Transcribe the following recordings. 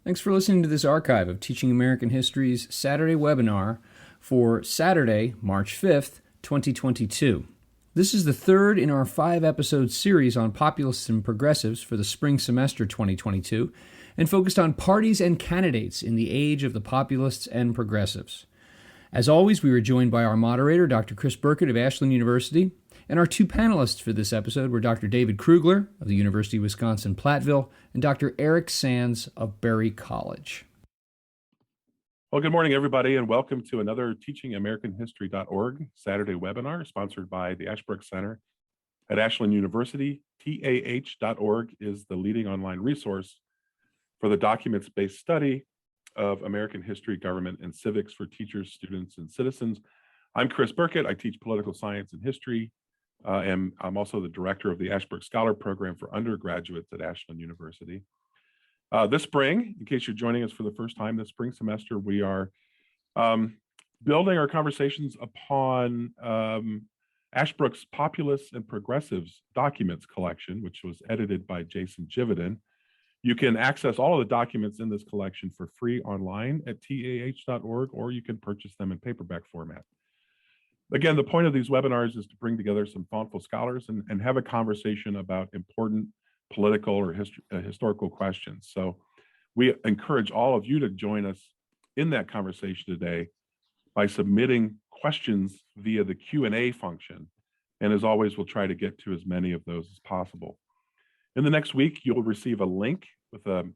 Thanks for listening to this archive of Teaching American History's Saturday webinar for Saturday, March 5th, 2022. This is the third in our 5-episode series on Populists and Progressives for the spring semester 2022, and focused on parties and candidates in the age of the Populists and Progressives. As always, we were joined by our moderator, Dr. Chris Burkett of Ashland University, and our two panelists for this episode were Dr. David Krugler of the University of Wisconsin-Platteville and Dr. Eric Sands of Berry College. Well, good morning, everybody, and welcome to another teachingamericanhistory.org Saturday webinar sponsored by the Ashbrook Center at Ashland University. TAH.org is the leading online resource for the documents-based study of American history, government, and civics for teachers, students, and citizens. I'm Chris Burkett. I teach political science and history, and I'm also the director of the Ashbrook Scholar Program for undergraduates at Ashland University. This spring, in case you're joining us for the first time this spring semester, we are building our conversations upon Ashbrook's Populists and Progressives documents collection, which was edited by Jason Jividan. You can access all of the documents in this collection for free online at tah.org, or you can purchase them in paperback format. Again, the point of these webinars is to bring together some thoughtful scholars and have a conversation about important political or historical questions. So we encourage all of you to join us in that conversation today by submitting questions via the Q&A function. And as always, we'll try to get to as many of those as possible. In the next week, you'll receive a link in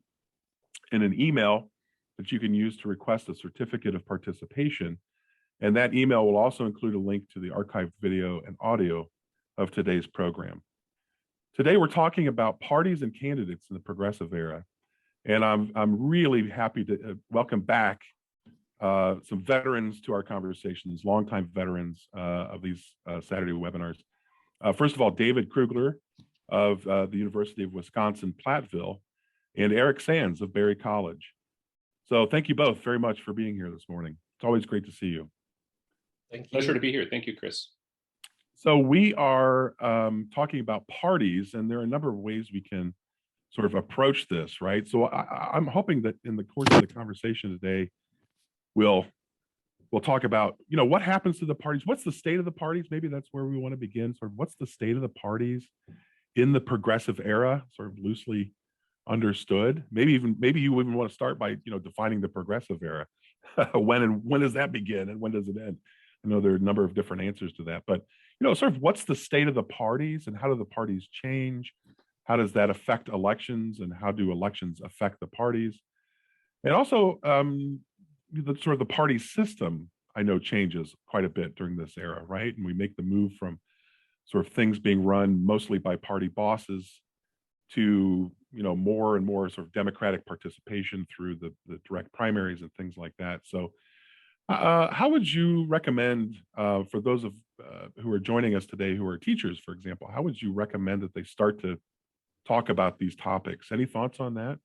an email that you can use to request a certificate of participation. And that email will also include a link to the archived video and audio of today's program. Today, we're talking about parties and candidates in the progressive era. And I'm really happy to welcome back some veterans to our conversations, longtime veterans of these Saturday webinars. First of all, David Krugler of the University of Wisconsin-Platteville, and Eric Sands of Berry College. So thank you both very much for being here this morning. It's always great to see you. Thank you. Pleasure to be here. Thank you, Chris. So we are talking about parties, and there are a number of ways we can sort of approach this, right? So I'm hoping that in the course of the conversation today, we'll talk about, what happens to the parties? What's the state of the parties? Maybe that's where we want to begin. Sort of what's the state of the parties in the progressive era, sort of loosely understood. Maybe you even want to start by defining the progressive era. when does that begin and when does it end? I know there are a number of different answers to that, but sort of what's the state of the parties and how do the parties change? How does that affect elections and how do elections affect the parties? And also the party system, I know, changes quite a bit during this era, right? And we make the move from sort of things being run mostly by party bosses to more and more sort of democratic participation through the direct primaries and things like that. So how would you recommend for those of who are joining us today who are teachers, for example, how would you recommend that they start to talk about these topics? Any thoughts on that?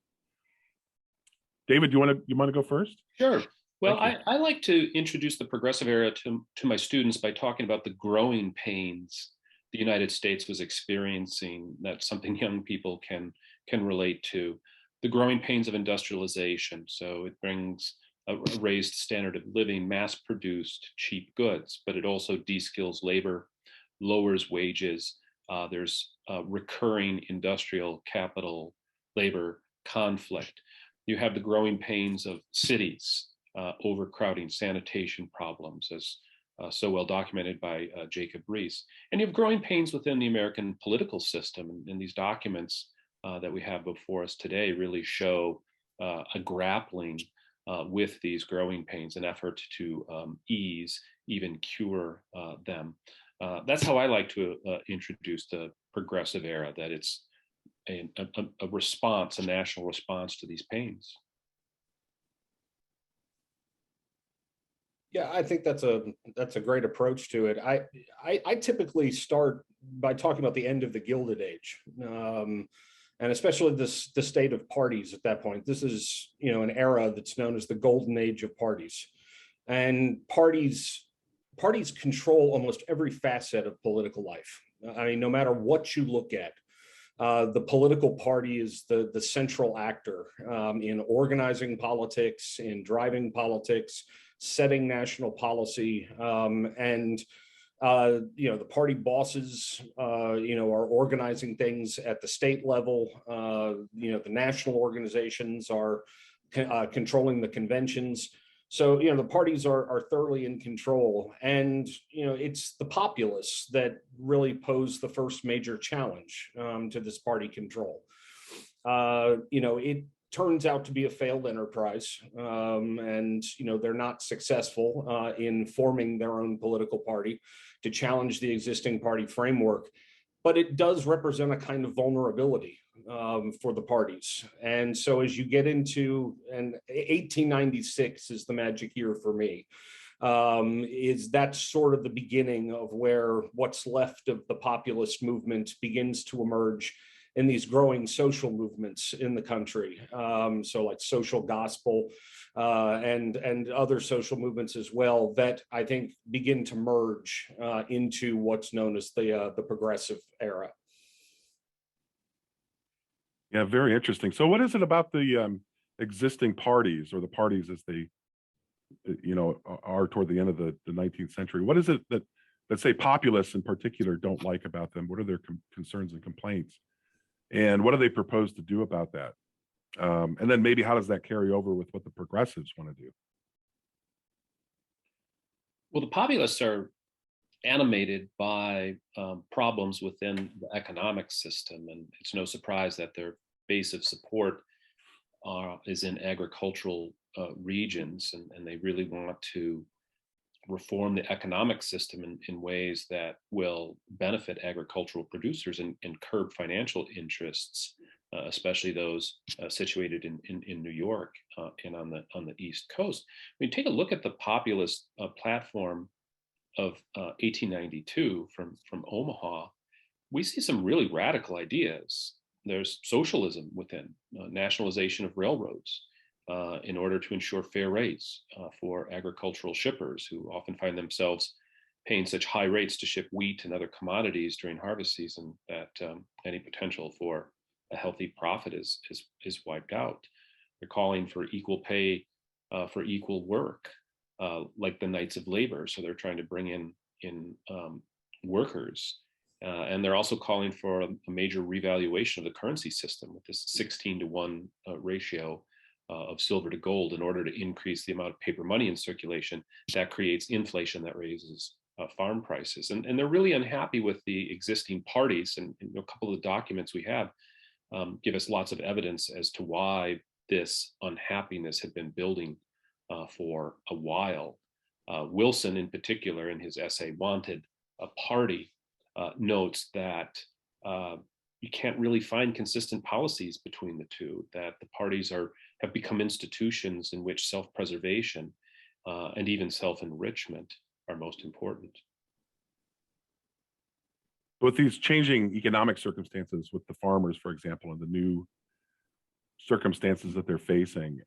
David, you want to go first? Sure. Well, I like to introduce the progressive era to my students by talking about the growing pains the United States was experiencing. That's something young people can relate to. The growing pains of industrialization. So it brings a raised standard of living, mass-produced cheap goods, but it also de-skills labor, lowers wages. There's recurring industrial capital labor conflict. You have the growing pains of cities, overcrowding, sanitation problems, as so well documented by Jacob Rees. And you have growing pains within the American political system. And these documents that we have before us today really show a grappling with these growing pains, an effort to ease, even cure them. That's how I like to introduce the progressive era, that it's a response, a national response to these pains. Yeah, I think that's a great approach to it. I typically start by talking about the end of the Gilded Age, and especially the state of parties at that point. This is an era that's known as the Golden Age of parties, and parties control almost every facet of political life. I mean, no matter what you look at, The political party is the central actor in organizing politics, in driving politics, setting national policy, and the party bosses, are organizing things at the state level. The national organizations are controlling the conventions. So, the parties are thoroughly in control, and, it's the populists that really pose the first major challenge to this party control. It turns out to be a failed enterprise, and, they're not successful in forming their own political party to challenge the existing party framework. But it does represent a kind of vulnerability for the parties. And so as you get into, and 1896 is the magic year for me, is that sort of the beginning of where what's left of the populist movement begins to emerge in these growing social movements in the country. So like social gospel and other social movements as well, that I think begin to merge into what's known as the progressive era. Yeah, very interesting. So what is it about the existing parties, or the parties as they, are toward the end of the 19th century? What is it that, let's say, populists in particular don't like about them? What are their concerns and complaints? And what do they propose to do about that? And then maybe how does that carry over with what the progressives want to do? Well, the populists are animated by problems within the economic system, and it's no surprise that their base of support is in agricultural regions, and they really want to reform the economic system in ways that will benefit agricultural producers and curb financial interests, especially those situated in New York and on the East Coast. When you take a look at the populist platform of 1892 from Omaha, we see some really radical ideas. There's socialism within, nationalization of railroads, in order to ensure fair rates for agricultural shippers who often find themselves paying such high rates to ship wheat and other commodities during harvest season that any potential for a healthy profit is wiped out. They're calling for equal pay for equal work, like the Knights of Labor. So they're trying to bring in workers. And they're also calling for a major revaluation of the currency system with this 16-to-1 ratio of silver to gold in order to increase the amount of paper money in circulation. That creates inflation that raises farm prices. And they're really unhappy with the existing parties. And a couple of the documents we have give us lots of evidence as to why this unhappiness had been building for a while. Wilson, in particular, in his essay Wanted a Party, notes that you can't really find consistent policies between the two, that the parties have become institutions in which self-preservation and even self-enrichment are most important. With these changing economic circumstances with the farmers, for example, and the new circumstances that they're facing,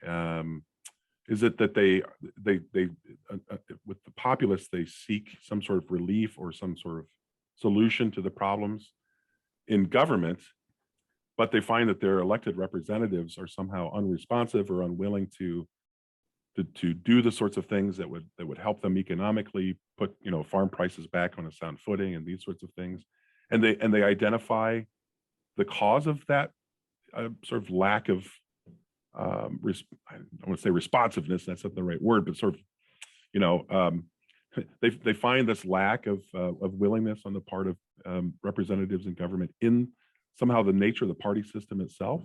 is it that they with the populists, they seek some sort of relief or some sort of solution to the problems in government, but they find that their elected representatives are somehow unresponsive or unwilling to do the sorts of things that would help them economically, put farm prices back on a sound footing and these sorts of things, and they identify the cause of that sort of lack of I don't want to say responsiveness, that's not the right word, but sort of they find this lack of willingness on the part of representatives in government in somehow the nature of the party system itself.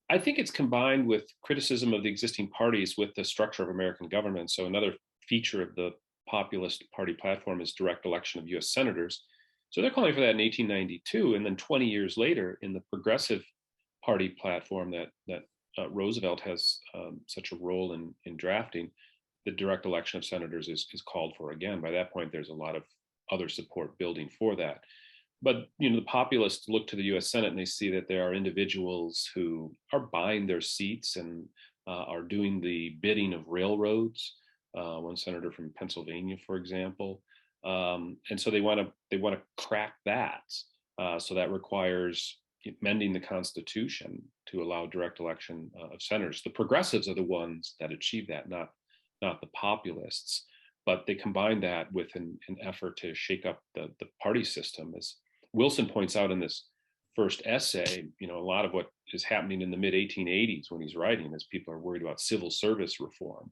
I think it's combined with criticism of the existing parties with the structure of American government. So another feature of the populist party platform is direct election of US senators. So they're calling for that in 1892. And then 20 years later, in the progressive party platform that Roosevelt has such a role in drafting, the direct election of senators is called for again. By that point, there's a lot of other support building for that. But the populists look to the U.S. Senate and they see that there are individuals who are buying their seats and are doing the bidding of railroads. One senator from Pennsylvania, for example, and so they want to crack that. So that requires amending the Constitution to allow direct election of senators. The progressives are the ones that achieve that, not the populists. But they combine that with an effort to shake up the party system. As Wilson points out in this first essay, a lot of what is happening in the mid 1880s when he's writing is people are worried about civil service reform.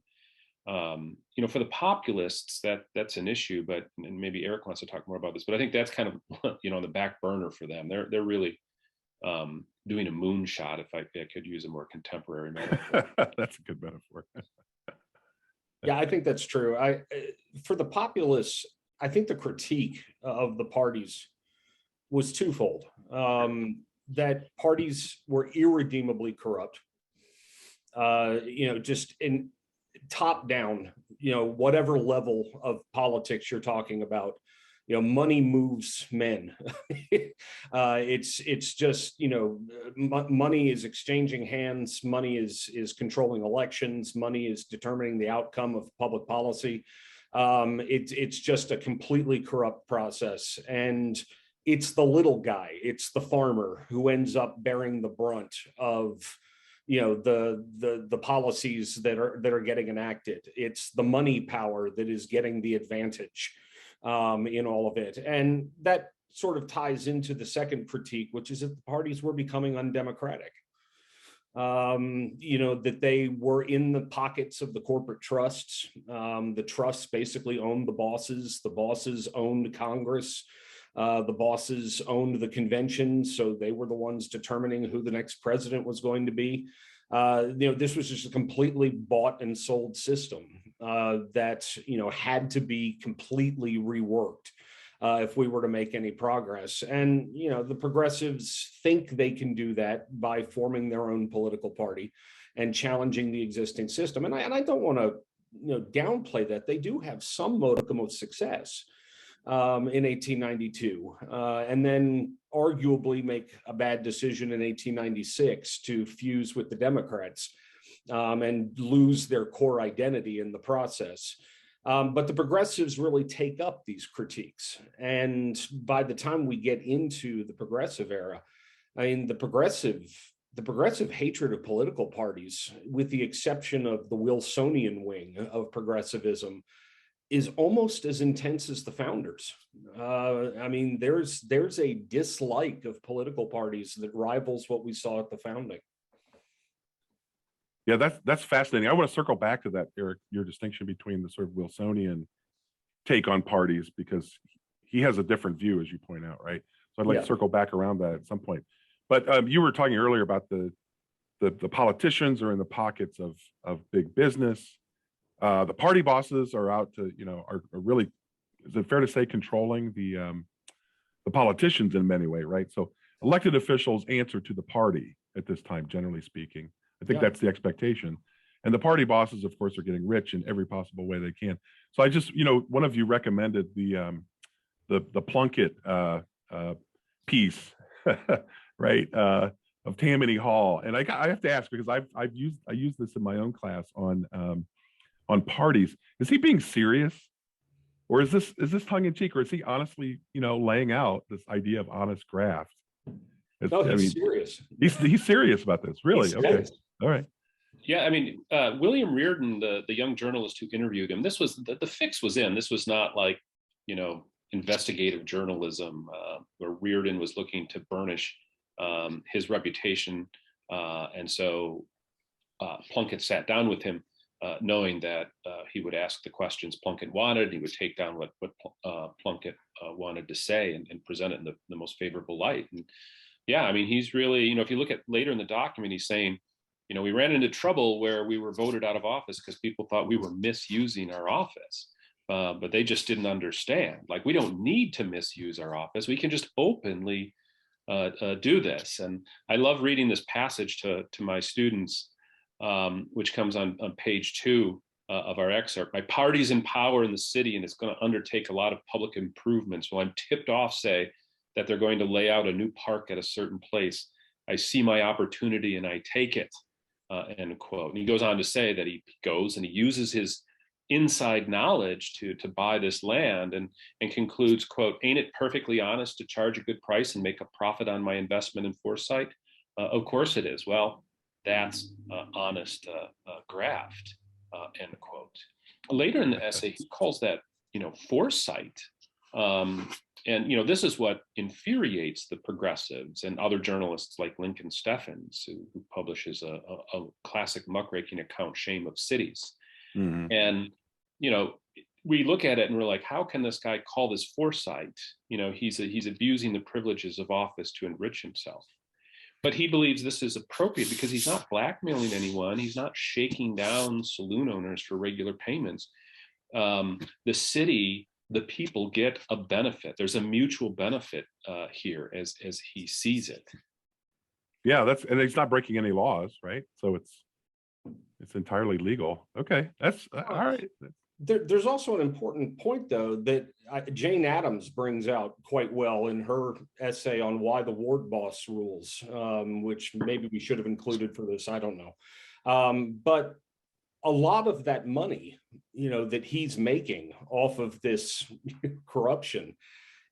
For the populists, that's an issue, and maybe Eric wants to talk more about this, but I think that's kind of, on the back burner for them. They're really doing a moonshot, if I could use a more contemporary metaphor. That's a good metaphor. Yeah, I think that's true. For the populists, I think the critique of the parties was twofold. That parties were irredeemably corrupt. Just in top down, whatever level of politics you're talking about, money moves men. It's just, money is exchanging hands. Money is controlling elections. Money is determining the outcome of public policy. It's just a completely corrupt process. And it's the little guy, it's the farmer who ends up bearing the brunt of the policies that are getting enacted. It's the money power that is getting the advantage in all of it. And that sort of ties into the second critique, which is that the parties were becoming undemocratic. That they were in the pockets of the corporate trusts. The trusts basically owned the bosses owned Congress. The bosses owned the convention, so they were the ones determining who the next president was going to be. This was just a completely bought and sold system that had to be completely reworked if we were to make any progress. And the progressives think they can do that by forming their own political party and challenging the existing system. And I don't want to downplay that. They do have some modicum of success in 1892, and then arguably make a bad decision in 1896 to fuse with the Democrats and lose their core identity in the process. But the progressives really take up these critiques. And by the time we get into the progressive era, the progressive hatred of political parties, with the exception of the Wilsonian wing of progressivism, is almost as intense as the founders. There's a dislike of political parties that rivals what we saw at the founding. Yeah, that's fascinating. I want to circle back to that, Eric, your distinction between the sort of Wilsonian take on parties, because he has a different view, as you point out, right? So I'd like to circle back around that at some point. But you were talking earlier about the politicians are in the pockets of big business. The party bosses are out to, are really, is it fair to say, controlling the politicians in many ways, right? So elected officials answer to the party at this time, generally speaking. I think that's the expectation. And the party bosses, of course, are getting rich in every possible way they can. So I just, one of you recommended the Plunkitt piece, right, of Tammany Hall, and I have to ask, because I used this in my own class on parties. Is he being serious, or is this tongue in cheek, or is he honestly, laying out this idea of honest graft? No, he's serious. He's serious about this, really. Okay, all right. Yeah, William Reardon, the young journalist who interviewed him, this was the fix was in. This was not like, investigative journalism where Reardon was looking to burnish his reputation, and so Plunkitt sat down with him, knowing that he would ask the questions Plunkitt wanted. He would take down what Plunkitt wanted to say and present it in the most favorable light. And yeah, he's really, if you look at later in the document, he's saying, we ran into trouble where we were voted out of office because people thought we were misusing our office, but they just didn't understand. Like, we don't need to misuse our office. We can just openly do this. And I love reading this passage to my students, which comes on page 2 of our excerpt. My party's in power in the city, and it's going to undertake a lot of public improvements. When I'm tipped off, say, that they're going to lay out a new park at a certain place, I see my opportunity and I take it, end quote. And he goes on to say that he goes and he uses his inside knowledge to buy this land, and concludes, quote, "Ain't it perfectly honest to charge a good price and make a profit on my investment in foresight? Of course it is." Well, that's honest graft, end quote. Later in the essay, he calls that, foresight. And this is what infuriates the progressives and other journalists like Lincoln Steffens, who publishes a classic muckraking account, Shame of Cities. Mm-hmm. And we look at it and we're like, how can this guy call this foresight? He's abusing the privileges of office to enrich himself. But he believes this is appropriate because he's not blackmailing anyone. He's not shaking down saloon owners for regular payments. The city, the people get a benefit. There's a mutual benefit here as he sees it. Yeah, and he's not breaking any laws, right? So it's entirely legal. Okay, that's all right. There's also an important point, though, that Jane Addams brings out quite well in her essay on why the ward boss rules, which maybe we should have included for this. I don't know. But a lot of that money, that he's making off of this corruption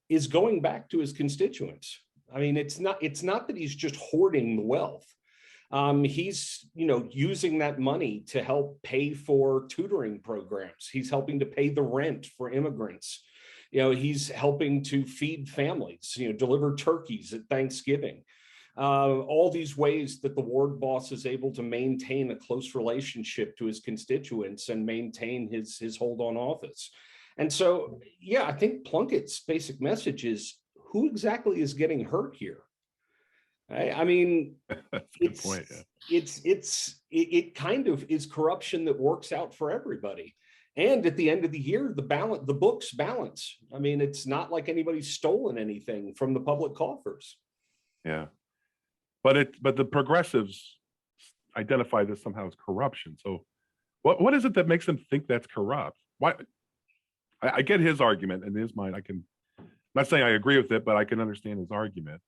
is going back to his constituents. I mean, it's not that he's just hoarding the wealth. He's, using that money to help pay for tutoring programs. He's helping to pay the rent for immigrants. He's helping to feed families, deliver turkeys at Thanksgiving. All these ways that the ward boss is able to maintain a close relationship to his constituents and maintain his hold on office. And so, yeah, I think Plunkitt's basic message is, who exactly is getting hurt here? I mean, it's a good point, yeah. It kind of is corruption that works out for everybody. And at the end of the year, the books balance. I mean, it's not like anybody's stolen anything from the public coffers. Yeah, but the progressives identify this somehow as corruption. So, what is it that makes them think that's corrupt? Why? I get his argument and his mind. I'm not saying I agree with it, but I can understand his argument.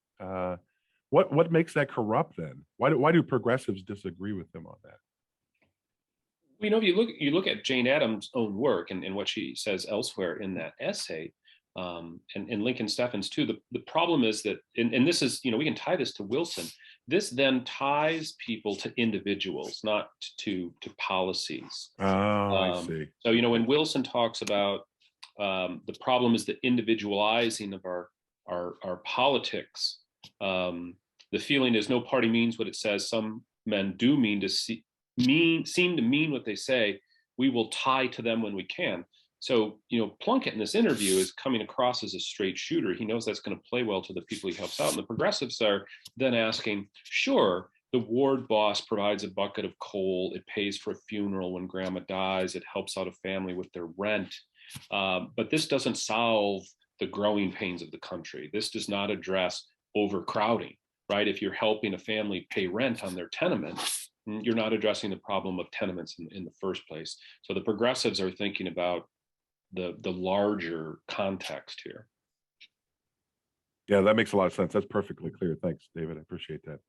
What makes that corrupt then? Why do progressives disagree with him on that? If you look at Jane Addams' own work and what she says elsewhere in that essay, and Lincoln Steffens too, the problem is that, and this is, we can tie this to Wilson. This then ties people to individuals, not to policies. Oh, I see. So, when Wilson talks about the problem is the individualizing of our politics, the feeling is no party means what it says. Some men do seem to mean what they say. We will tie to them when we can. So, Plunkitt in this interview is coming across as a straight shooter. He knows that's going to play well to the people he helps out. And the progressives are then asking, sure, the ward boss provides a bucket of coal. It pays for a funeral when grandma dies. It helps out a family with their rent. But this doesn't solve the growing pains of the country. This does not address overcrowding, right? If you're helping a family pay rent on their tenement, you're not addressing the problem of tenements in the first place. So the progressives are thinking about the larger context here. Yeah, that makes a lot of sense. That's perfectly clear. Thanks, David. I appreciate that.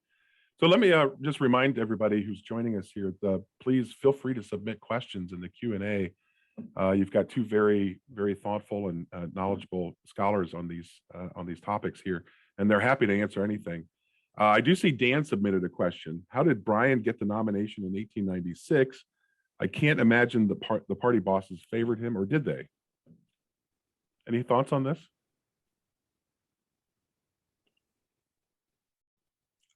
So let me just remind everybody who's joining us here, please feel free to submit questions in the Q&A. You've got two very, very thoughtful and knowledgeable scholars on these topics here, and they're happy to answer anything. I do see Dan submitted a question. How did Bryan get the nomination in 1896? I can't imagine the party bosses favored him, or did they? Any thoughts on this?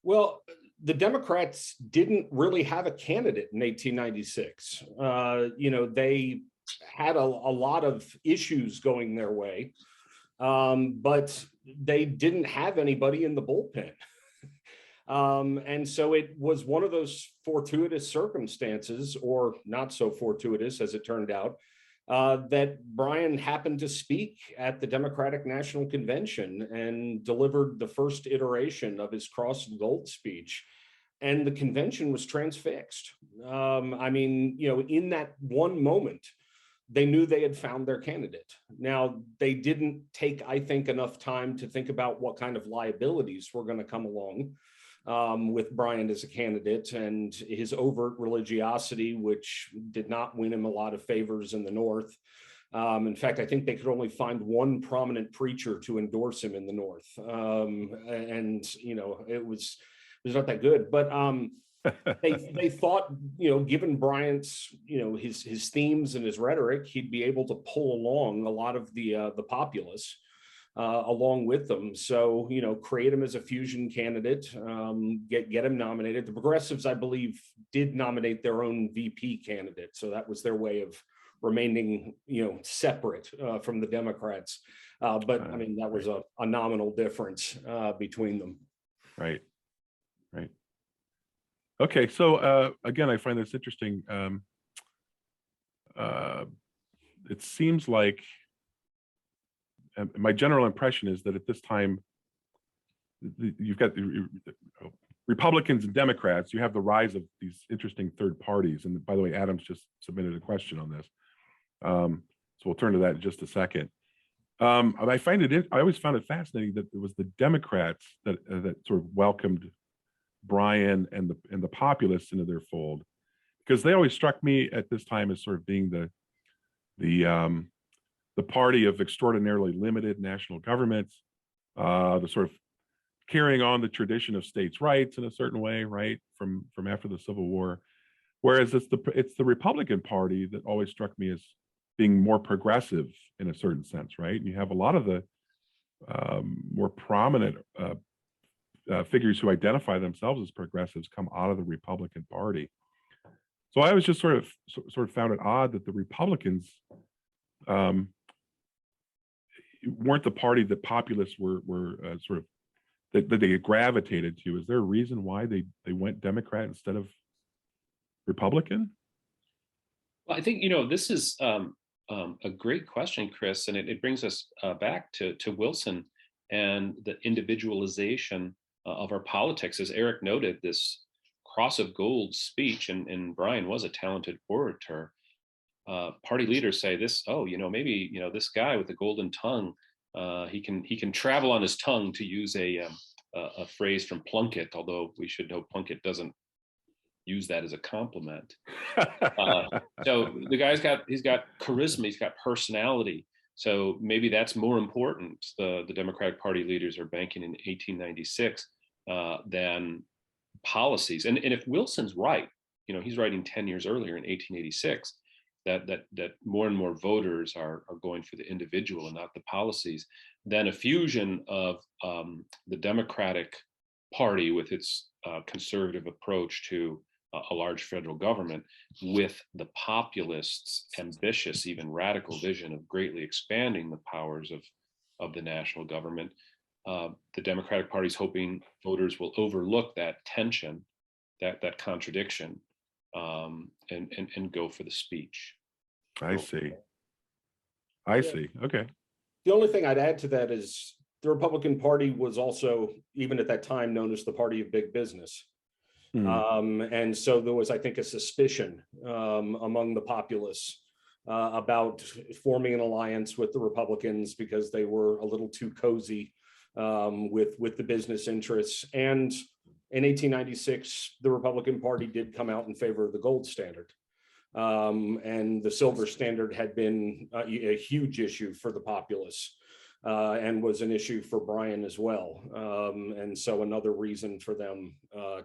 Well, the Democrats didn't really have a candidate in 1896. They had a lot of issues going their way, but they didn't have anybody in the bullpen. And so it was one of those fortuitous circumstances, or not so fortuitous as it turned out, that Bryan happened to speak at the Democratic National Convention and delivered the first iteration of his Cross and Gold speech. And the convention was transfixed. In that one moment, they knew they had found their candidate. Now, they didn't take, I think, enough time to think about what kind of liabilities were going to come along. with Bryan as a candidate, and his overt religiosity, which did not win him a lot of favors in the North. In fact, I think they could only find one prominent preacher to endorse him in the North. And, it was not that good. But they thought, given Bryant's, his themes and his rhetoric, he'd be able to pull along a lot of the populace along with them. So, create him as a fusion candidate, get him nominated. The Progressives, I believe, did nominate their own VP candidate. So that was their way of remaining, separate from the Democrats. But I mean, that was a nominal difference between them. Right. Okay, so again, I find this interesting. It seems like my general impression is that at this time, you've got the Republicans and Democrats. You have the rise of these interesting third parties. And by the way, Adam's just submitted a question on this, so we'll turn to that in just a second. I always found it fascinating that it was the Democrats that sort of welcomed Bryan and the Populists into their fold, because they always struck me at this time as sort of being the party of extraordinarily limited national governments, the sort of carrying on the tradition of states' rights in a certain way, right, from after the Civil War. Whereas it's the Republican Party that always struck me as being more progressive in a certain sense, right? And you have a lot of the more prominent figures who identify themselves as progressives come out of the Republican Party. So I was just sort of found it odd that the Republicans weren't the party that populists were sort of that they gravitated to. Is there a reason why they went Democrat instead of Republican? Well, I think this is a great question, Chris, and it brings us back to Wilson and the individualization of our politics. As Eric noted, this cross of gold speech, and Bryan was a talented orator. Party leaders say this, maybe this guy with the golden tongue, he can travel on his tongue, to use a phrase from Plunkitt, although we should know Plunkitt doesn't use that as a compliment. So the guy's got charisma, he's got personality. So maybe that's more important. The Democratic Party leaders are banking in 1896 than policies. And if Wilson's right, he's writing 10 years earlier in 1886, that more and more voters are going for the individual and not the policies, then a fusion of the Democratic Party with its conservative approach to a large federal government with the populists' ambitious, even radical vision of greatly expanding the powers of the national government. The Democratic Party is hoping voters will overlook that tension, that contradiction, and go for the speech. I see. Okay. The only thing I'd add to that is the Republican Party was also, even at that time, known as the party of big business. And so there was, I think, a suspicion among the populace about forming an alliance with the Republicans because they were a little too cozy with the business interests. And in 1896, the Republican Party did come out in favor of the gold standard. And the silver standard had been a huge issue for the populace. And was an issue for Bryan as well. And so another reason for them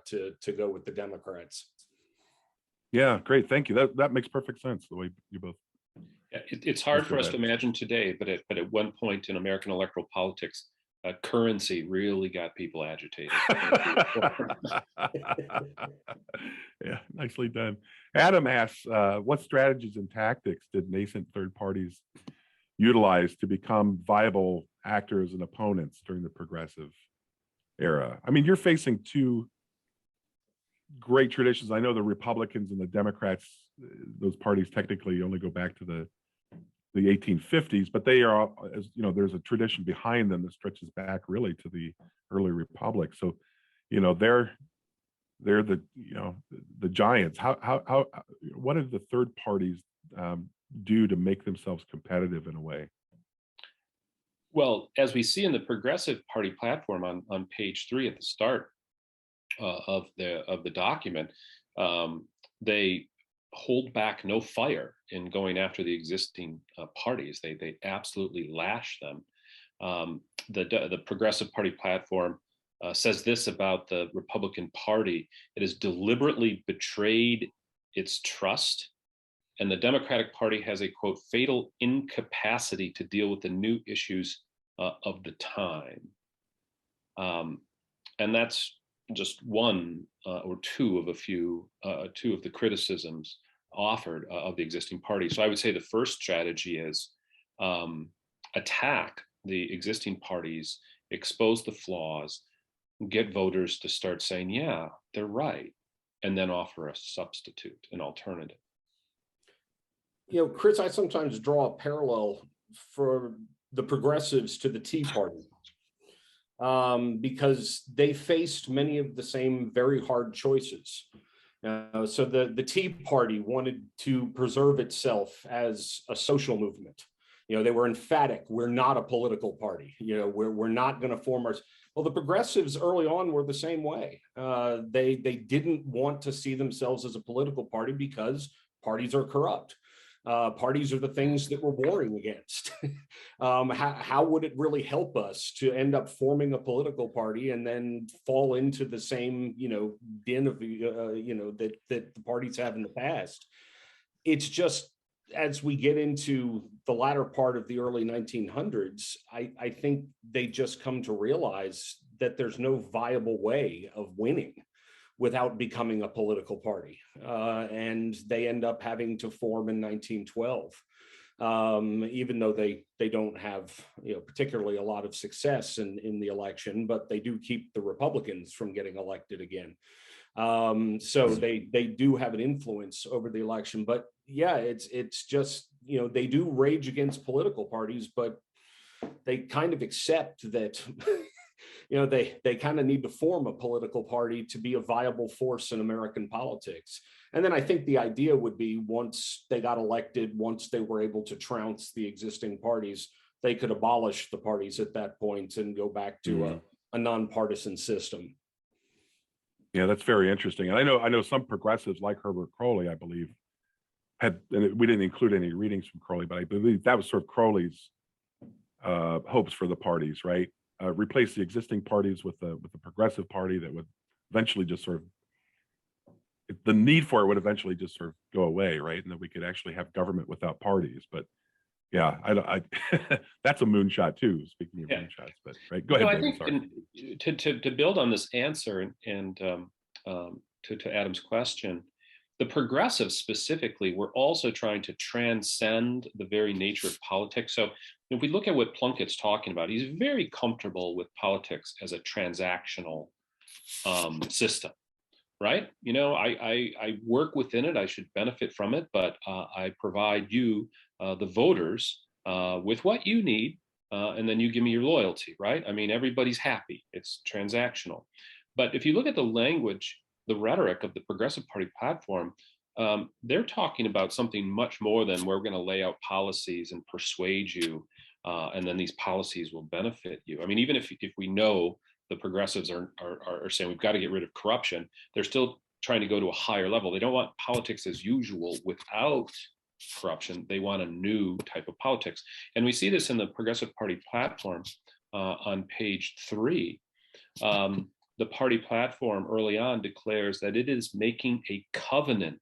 to go with the Democrats. Yeah, great. Thank you. That makes perfect sense, the way you both. Yeah, it's hard for us to imagine today, but at one point in American electoral politics, currency really got people agitated. Yeah, nicely done. Adam asks, what strategies and tactics did nascent third parties utilize to become viable actors and opponents during the progressive era? I mean, you're facing two great traditions. I know the Republicans and the Democrats, those parties technically only go back to the 1850s, but they are, as you know, there's a tradition behind them that stretches back really to the early republic. So, they're the the giants. How what did the third parties do to make themselves competitive in a way? Well, as we see in the Progressive Party platform on page 3 at the start, of the document, they hold back no fire in going after the existing parties. They absolutely lash them. The Progressive Party platform says this about the Republican Party: it has deliberately betrayed its trust, and the Democratic Party has a, quote, fatal incapacity to deal with the new issues of the time. And that's just one or two of the criticisms offered of the existing party. So I would say the first strategy is attack the existing parties, expose the flaws, get voters to start saying, yeah, they're right, and then offer a substitute, an alternative. You know, Chris, I sometimes draw a parallel for the progressives to the Tea Party, because they faced many of the same very hard choices. So the Tea Party wanted to preserve itself as a social movement. You know, they were emphatic: we're not a political party. You know, we're not going to form our. Well, the progressives early on were the same way. They didn't want to see themselves as a political party because parties are corrupt. Parties are the things that we're warring against. How would it really help us to end up forming a political party and then fall into the same, den of, that the parties have in the past? It's just, as we get into the latter part of the early 1900s, I think they just come to realize that there's no viable way of winning without becoming a political party. And they end up having to form in 1912, even though they don't have particularly a lot of success in the election, but they do keep the Republicans from getting elected again. So they do have an influence over the election. But yeah, it's just, they do rage against political parties, but they kind of accept that they kind of need to form a political party to be a viable force in American politics. And then I think the idea would be, once they got elected, once they were able to trounce the existing parties, they could abolish the parties at that point and go back to a nonpartisan system. Yeah, that's very interesting. And I know some progressives like Herbert Crowley, I believe, and we didn't include any readings from Crowley, but I believe that was sort of Crowley's hopes for the parties, right? Replace the existing parties with the progressive party that would eventually just sort of, the need for it would eventually just sort of go away, right? And that we could actually have government without parties. But yeah, I that's a moonshot too. Speaking of moonshots, but right, go ahead. I think to build on this answer and to Adam's question, the progressives specifically were also trying to transcend the very nature of politics. So if we look at what Plunkitt's talking about, he's very comfortable with politics as a transactional system, right? I work within it, I should benefit from it, but I provide you, the voters, with what you need, and then you give me your loyalty, right? I mean, everybody's happy. It's transactional. But if you look at the language, the rhetoric of the Progressive Party platform, they're talking about something much more than we're going to lay out policies and persuade you, and then these policies will benefit you. I mean, even if we know the progressives are saying we've got to get rid of corruption, they're still trying to go to a higher level. They don't want politics as usual without corruption. They want a new type of politics. And we see this in the Progressive Party platform on page 3. The party platform early on declares that it is making a covenant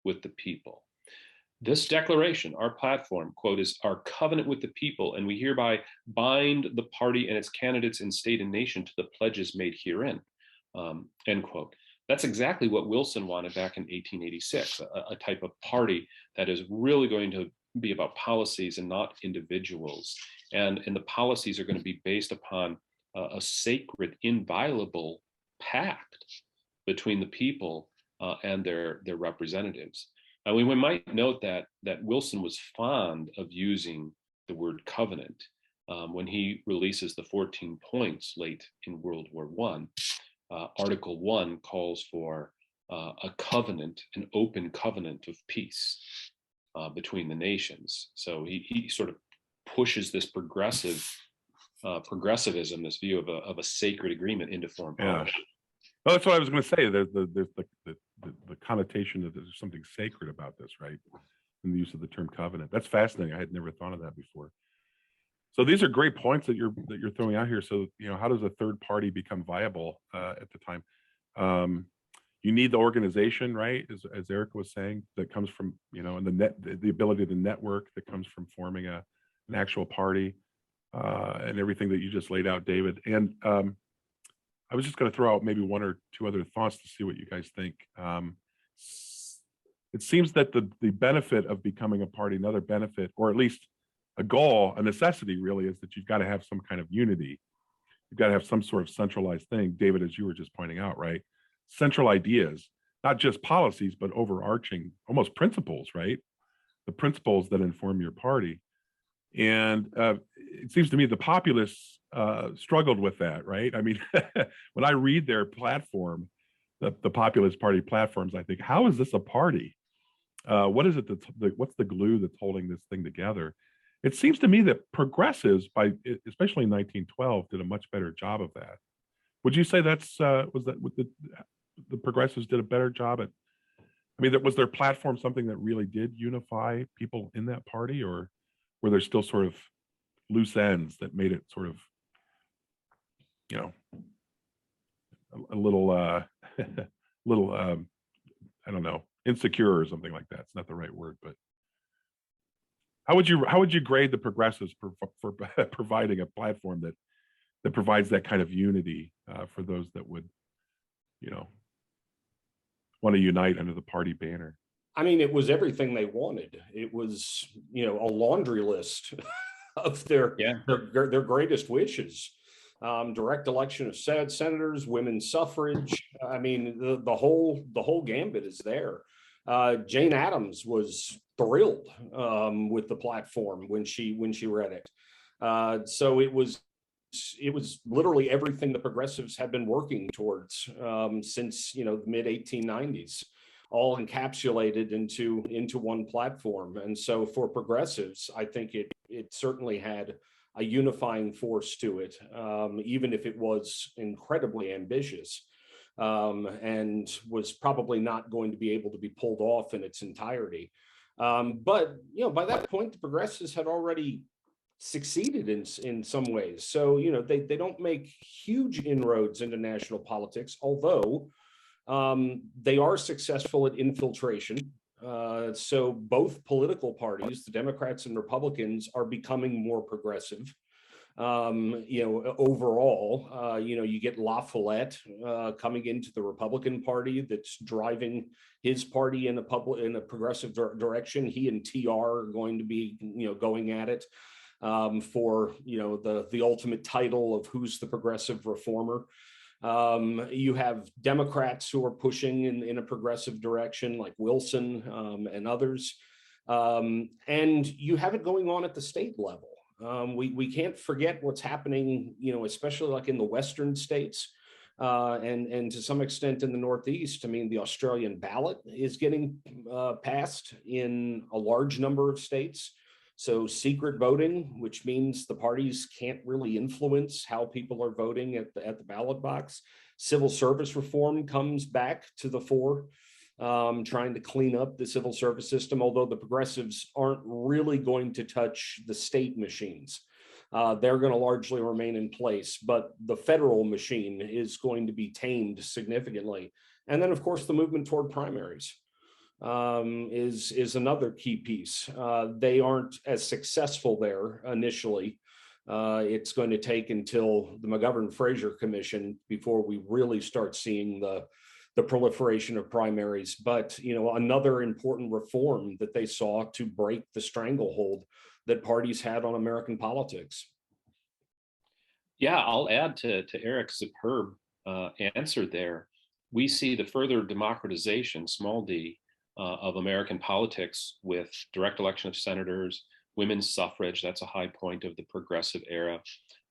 with the people. This declaration, our platform, quote, is our covenant with the people, and we hereby bind the party and its candidates in state and nation to the pledges made herein, end quote. That's exactly what Wilson wanted back in 1886, a type of party that is really going to be about policies and not individuals. And the policies are going to be based upon a sacred, inviolable pact between the people and their representatives. And we might note that Wilson was fond of using the word covenant when he releases the 14 points late in World War I. Article 1 calls for a covenant, an open covenant of peace between the nations. So he sort of pushes this progressivism, this view of a sacred agreement into foreign policy. Oh, that's what I was going to say. There's the connotation that there's something sacred about this, right? In the use of the term covenant. That's fascinating. I had never thought of that before. So these are great points that you're throwing out here. So, how does a third party become viable at the time? You need the organization, right? As Erica was saying, that comes from, and the ability to network that comes from forming an actual party, and everything that you just laid out, David. And I was just going to throw out maybe one or two other thoughts to see what you guys think. It seems that the benefit of becoming a party, another benefit, or at least a goal, a necessity really, is that you've got to have some kind of unity. You've got to have some sort of centralized thing, David, as you were just pointing out, right? Central ideas, not just policies, but overarching, almost principles, right? The principles that inform your party. And it seems to me the populists struggled with that, right? I mean, when I read their platform, the Populist Party platforms, I think, how is this a party? What is it what's the glue that's holding this thing together? It seems to me that progressives, especially in 1912, did a much better job of that. Would you say the progressives did a better job at? I mean, was their platform something that really did unify people in that party, or were there still sort of loose ends that made it sort of, a little, little, I don't know, insecure or something like that? It's not the right word, but how would you grade the progressives for providing a platform that provides that kind of unity for those that would, want to unite under the party banner? I mean, it was everything they wanted. It was, a laundry list of their greatest wishes. Direct election of senators, women's suffrage. I mean, the whole gambit is there. Jane Addams was thrilled with the platform when she read it. So it was literally everything the progressives had been working towards since the mid 1890s, all encapsulated into one platform. And so for progressives, I think it certainly had a unifying force to it, even if it was incredibly ambitious, and was probably not going to be able to be pulled off in its entirety. But by that point, the progressives had already succeeded in some ways. So they don't make huge inroads into national politics, although they are successful at infiltration. So both political parties, the Democrats and Republicans, are becoming more progressive. Overall, you get La Follette coming into the Republican Party that's driving his party in a progressive direction. He and TR are going to be, going at it for, the ultimate title of who's the progressive reformer. You have Democrats who are pushing in a progressive direction, like Wilson and others. And you have it going on at the state level. We can't forget what's happening, especially like in the Western states and to some extent in the Northeast. I mean, the Australian ballot is getting passed in a large number of states. So secret voting, which means the parties can't really influence how people are voting at the ballot box. Civil service reform comes back to the fore, trying to clean up the civil service system, although the progressives aren't really going to touch the state machines. They're going to largely remain in place, but the federal machine is going to be tamed significantly. And then, of course, the movement toward primaries is another key piece. They aren't as successful there initially. It's going to take until the McGovern-Fraser Commission before we really start seeing the proliferation of primaries. But another important reform that they saw to break the stranglehold that parties had on American politics. Yeah, I'll add to Eric's superb answer there. We see the further democratization, small d, of American politics with direct election of senators, women's suffrage, that's a high point of the progressive era,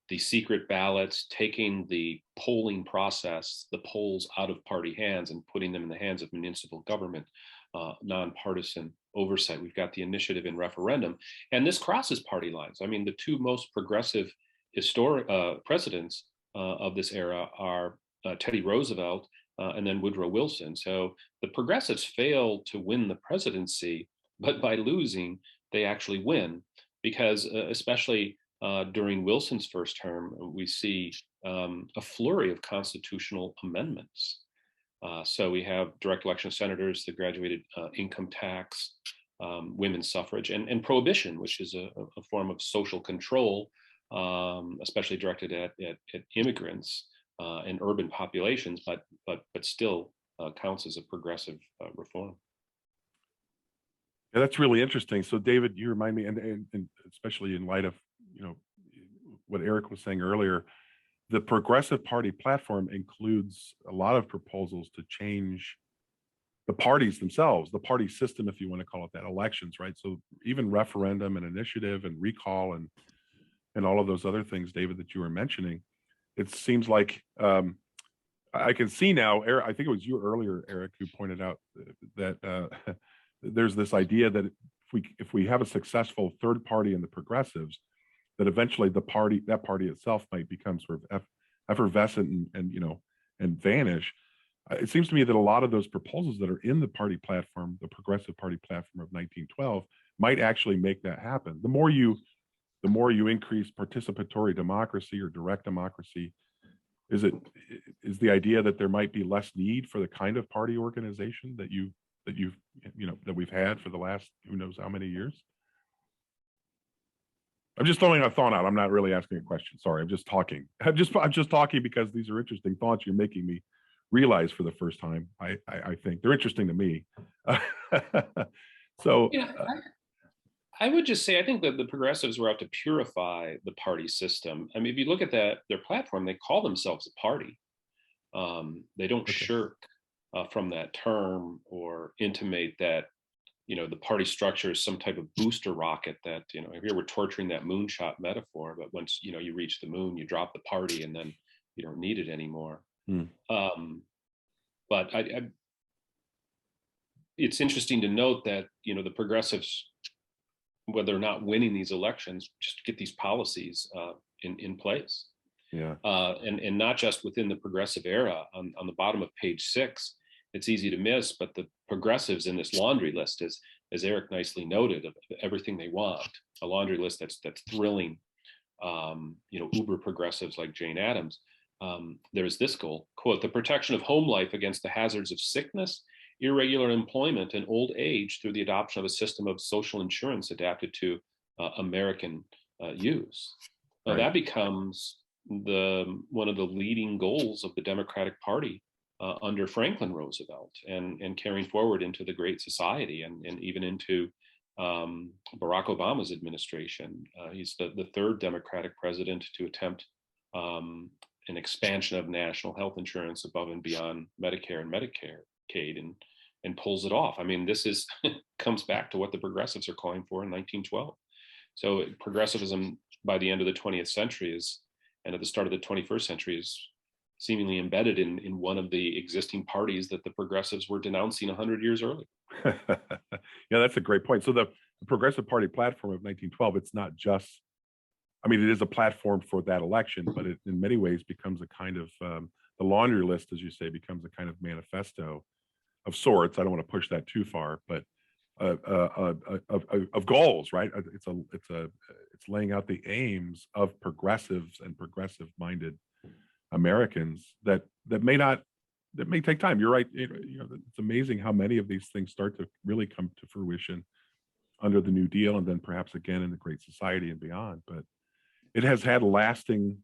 the secret ballots, taking the polling process, the polls out of party hands and putting them in the hands of municipal government, nonpartisan oversight. We've got the initiative in referendum, and this crosses party lines. I mean, the two most progressive presidents of this era are Teddy Roosevelt and then Woodrow Wilson. So the progressives failed to win the presidency, but by losing, they actually win, because especially during Wilson's first term, we see a flurry of constitutional amendments. So we have direct election of senators, the graduated income tax, women's suffrage, and prohibition, which is a form of social control, especially directed at immigrants and urban populations, but still counts as a progressive reform. Yeah, that's really interesting. So, David, you remind me, and especially in light of what Eric was saying earlier, the Progressive Party platform includes a lot of proposals to change the parties themselves, the party system, if you want to call it that, elections, right? So even referendum and initiative and recall and all of those other things, David, that you were mentioning, it seems like I can see now, Eric, I think it was you earlier, Eric, who pointed out that there's this idea that if we have a successful third party in the progressives, that eventually that party itself might become sort of effervescent and vanish. It seems to me that a lot of those proposals that are in the party platform, the Progressive Party platform of 1912, might actually make that happen. The more you increase participatory democracy or direct democracy, is the idea that there might be less need for the kind of party organization that we've had for the last who knows how many years? I'm just throwing a thought out. I'm not really asking a question. Sorry, I'm just talking. I'm just talking because these are interesting thoughts you're making me realize for the first time. I think they're interesting to me. So yeah, I would just say I think that the progressives were out to purify the party system. I mean, if you look at their platform, they call themselves a party. They don't shirk from that term or intimate that the party structure is some type of booster rocket that, here we're torturing that moonshot metaphor, but once, you reach the moon, you drop the party and then you don't need it anymore. But it's interesting to note that, the progressives, whether or not winning these elections, just get these policies in place. Yeah. And not just within the progressive era. On the bottom of page 6, it's easy to miss, but the progressives in this laundry list, as Eric nicely noted, of everything they want, a laundry list that's thrilling, uber progressives like Jane Addams. There's this goal, quote, the protection of home life against the hazards of sickness, irregular employment, and old age through the adoption of a system of social insurance adapted to American use. Now, that becomes one of the leading goals of the Democratic Party under Franklin Roosevelt and carrying forward into the Great Society and even into Barack Obama's administration. He's the third Democratic president to attempt an expansion of national health insurance above and beyond Medicare and Medicaid and pulls it off. I mean, this comes back to what the progressives are calling for in 1912. So progressivism by the end of the 20th century and at the start of the 21st century is seemingly embedded in one of the existing parties that the progressives were denouncing 100 years earlier. Yeah, that's a great point. So the Progressive Party platform of 1912, it's not just, I mean, it is a platform for that election, but it in many ways becomes a kind of, the laundry list, as you say, becomes a kind of manifesto of sorts. I don't want to push that too far, but of goals, right? It's laying out the aims of progressives and progressive-minded Americans that may take time. You're right. It's amazing how many of these things start to really come to fruition under the New Deal, and then perhaps again in the Great Society and beyond. But it has had lasting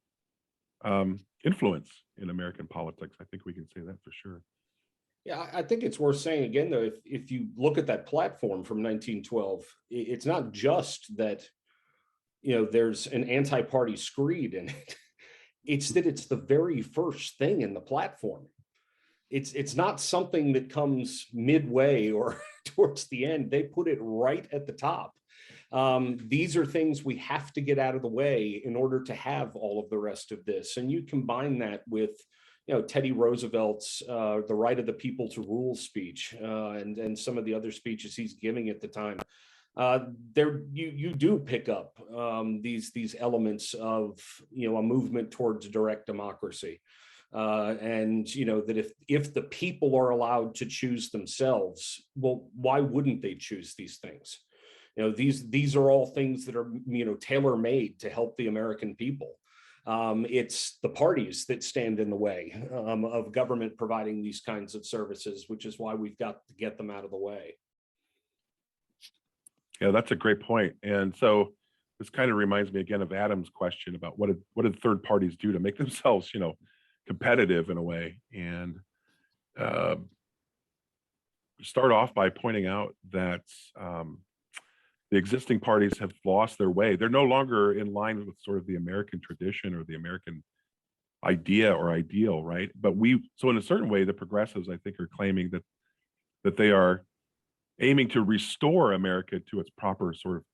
influence in American politics. I think we can say that for sure. Yeah, I think it's worth saying again, though, if you look at that platform from 1912, it's not just that, there's an anti-party screed in it. It's that it's the very first thing in the platform. It's not something that comes midway or towards the end. They put it right at the top. These are things we have to get out of the way in order to have all of the rest of this. And you combine that with Teddy Roosevelt's the right of the people to rule speech and some of the other speeches he's giving at the time. You do pick up these elements of a movement towards direct democracy. And that if the people are allowed to choose themselves, well, why wouldn't they choose these things? These are all things that are tailor-made to help the American people. It's the parties that stand in the way of government providing these kinds of services, which is why we've got to get them out of the way. Yeah, that's a great point. And so this kind of reminds me again of Adam's question about what did third parties do to make themselves, competitive in a way. And start off by pointing out that the existing parties have lost their way. They're no longer in line with sort of the American tradition or the American idea or ideal, right? But so in a certain way, the progressives, I think, are claiming that they are aiming to restore America to its proper sort of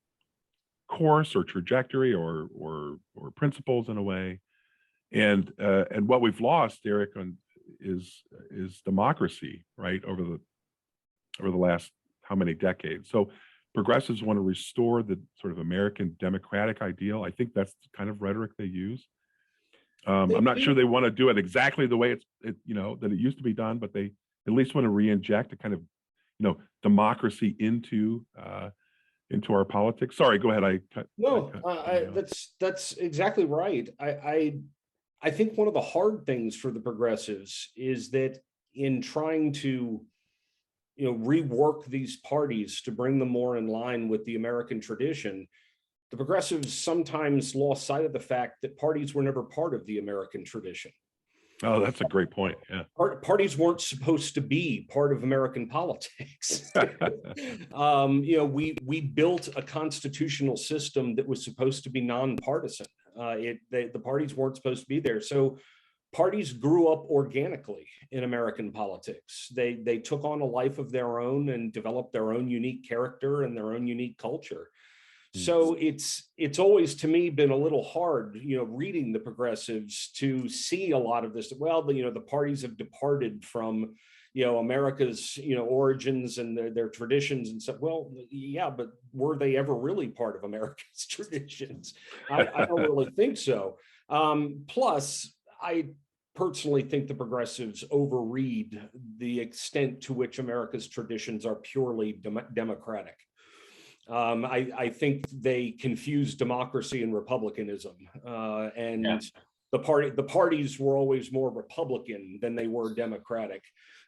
course or trajectory or principles in a way. And what we've lost, Eric, is democracy, right? Over the last how many decades? So progressives want to restore the sort of American democratic ideal. I think that's the kind of rhetoric they use. I'm not sure they want to do it exactly the way that it used to be done, but they at least want to re-inject a kind of democracy into our politics. Sorry, go ahead. That's exactly right. I think one of the hard things for the progressives is that in trying to rework these parties to bring them more in line with the American tradition, the progressives sometimes lost sight of the fact that parties were never part of the American tradition. Oh, that's a great point. Yeah. Parties weren't supposed to be part of American politics. We built a constitutional system that was supposed to be nonpartisan. The parties weren't supposed to be there. So parties grew up organically in American politics. They took on a life of their own and developed their own unique character and their own unique culture. So it's always, to me, been a little hard, reading the progressives to see a lot of this. Well, the parties have departed from, America's, origins and their traditions and stuff. Well, yeah, but were they ever really part of America's traditions? I don't really think so. Plus, I personally think the progressives overread the extent to which America's traditions are purely democratic. I think they confuse democracy and republicanism, the parties were always more Republican than they were Democratic,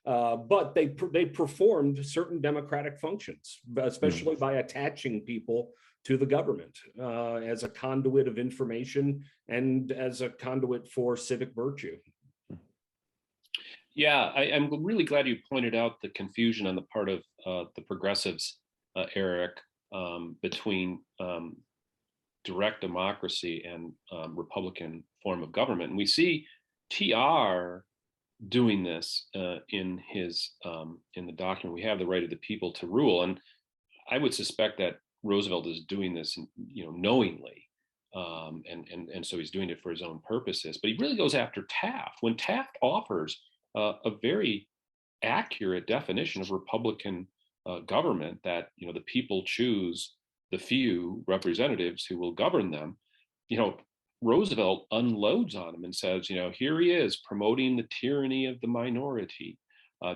but they performed certain democratic functions, especially by attaching people to the government as a conduit of information and as a conduit for civic virtue. Yeah, I'm really glad you pointed out the confusion on the part of the progressives, Eric, between direct democracy and Republican form of government. And we see TR doing this in the document. We have the right of the people to rule. And I would suspect that Roosevelt is doing this, knowingly. And so he's doing it for his own purposes. But he really goes after Taft. When Taft offers a very accurate definition of Republican government, that the people choose the few representatives who will govern them, Roosevelt unloads on him and says, here he is promoting the tyranny of the minority,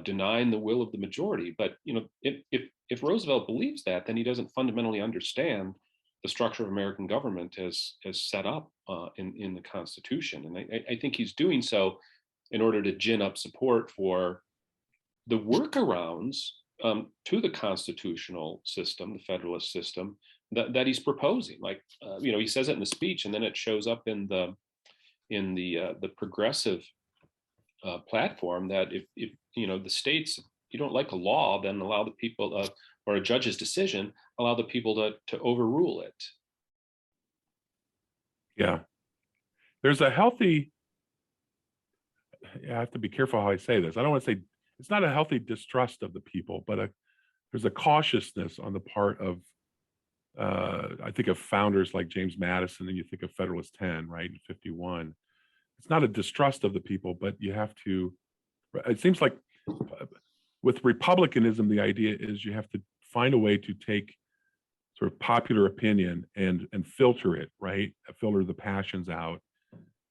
denying the will of the majority. But if Roosevelt believes that, then he doesn't fundamentally understand the structure of American government as set up in the Constitution. And I think he's doing so in order to gin up support for the workarounds to the constitutional system, the Federalist system, that he's proposing. Like, he says it in the speech, and then it shows up in the progressive platform that if the states, you don't like a law, then allow the people or a judge's decision, allow the people to overrule it. Yeah, there's a healthy. I have to be careful how I say this. I don't want to say it's not a healthy distrust of the people, but there's a cautiousness on the part of, I think of founders like James Madison, and you think of Federalist 10, right, in 51. It's not a distrust of the people, but you have to, it seems like with republicanism, the idea is you have to find a way to take sort of popular opinion and filter it, right? Filter the passions out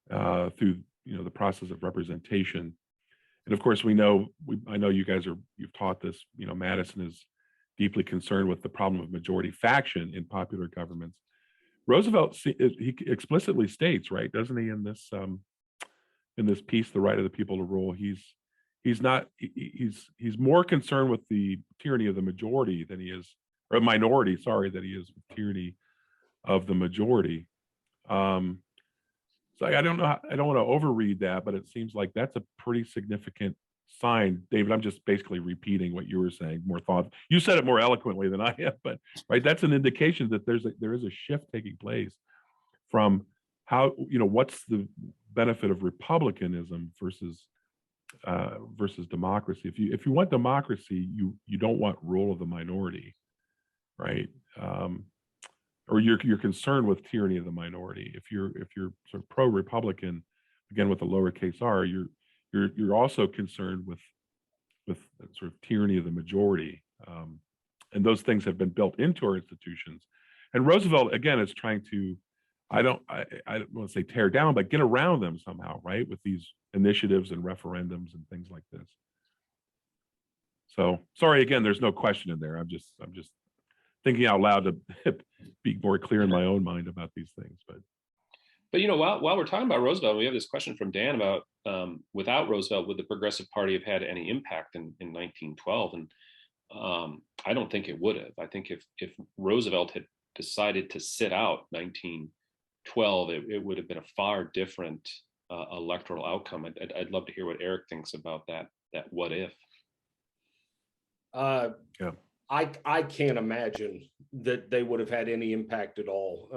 through the process of representation. And of course, I know you guys you've taught this, Madison is deeply concerned with the problem of majority faction in popular governments. Roosevelt, he explicitly states, right, doesn't he, in this piece, The Right of the People to Rule, he's more concerned with the tyranny of the majority than he is, or minority, sorry, than he is with tyranny of the majority. So I don't know, I don't want to overread that, but it seems like that's a pretty significant sign. David, I'm just basically repeating what you were saying, more thought. You said it more eloquently than I have, but right, that's an indication that there is a shift taking place from how, what's the benefit of republicanism versus democracy. If you want democracy, you don't want rule of the minority, right? Or you're concerned with tyranny of the minority. If you're sort of pro-Republican, again with the lowercase r, you're also concerned with sort of tyranny of the majority, and those things have been built into our institutions. And Roosevelt again is trying to, I don't want to say tear down, but get around them somehow, right? With these initiatives and referendums and things like this. So sorry again, there's no question in there. I'm just thinking out loud to be more clear in my own mind about these things. But while we're talking about Roosevelt, we have this question from Dan about without Roosevelt, would the Progressive Party have had any impact in 1912? And I don't think it would have. I think if Roosevelt had decided to sit out 1912, it would have been a far different electoral outcome. I'd love to hear what Eric thinks about that what if. Yeah. I can't imagine that they would have had any impact at all.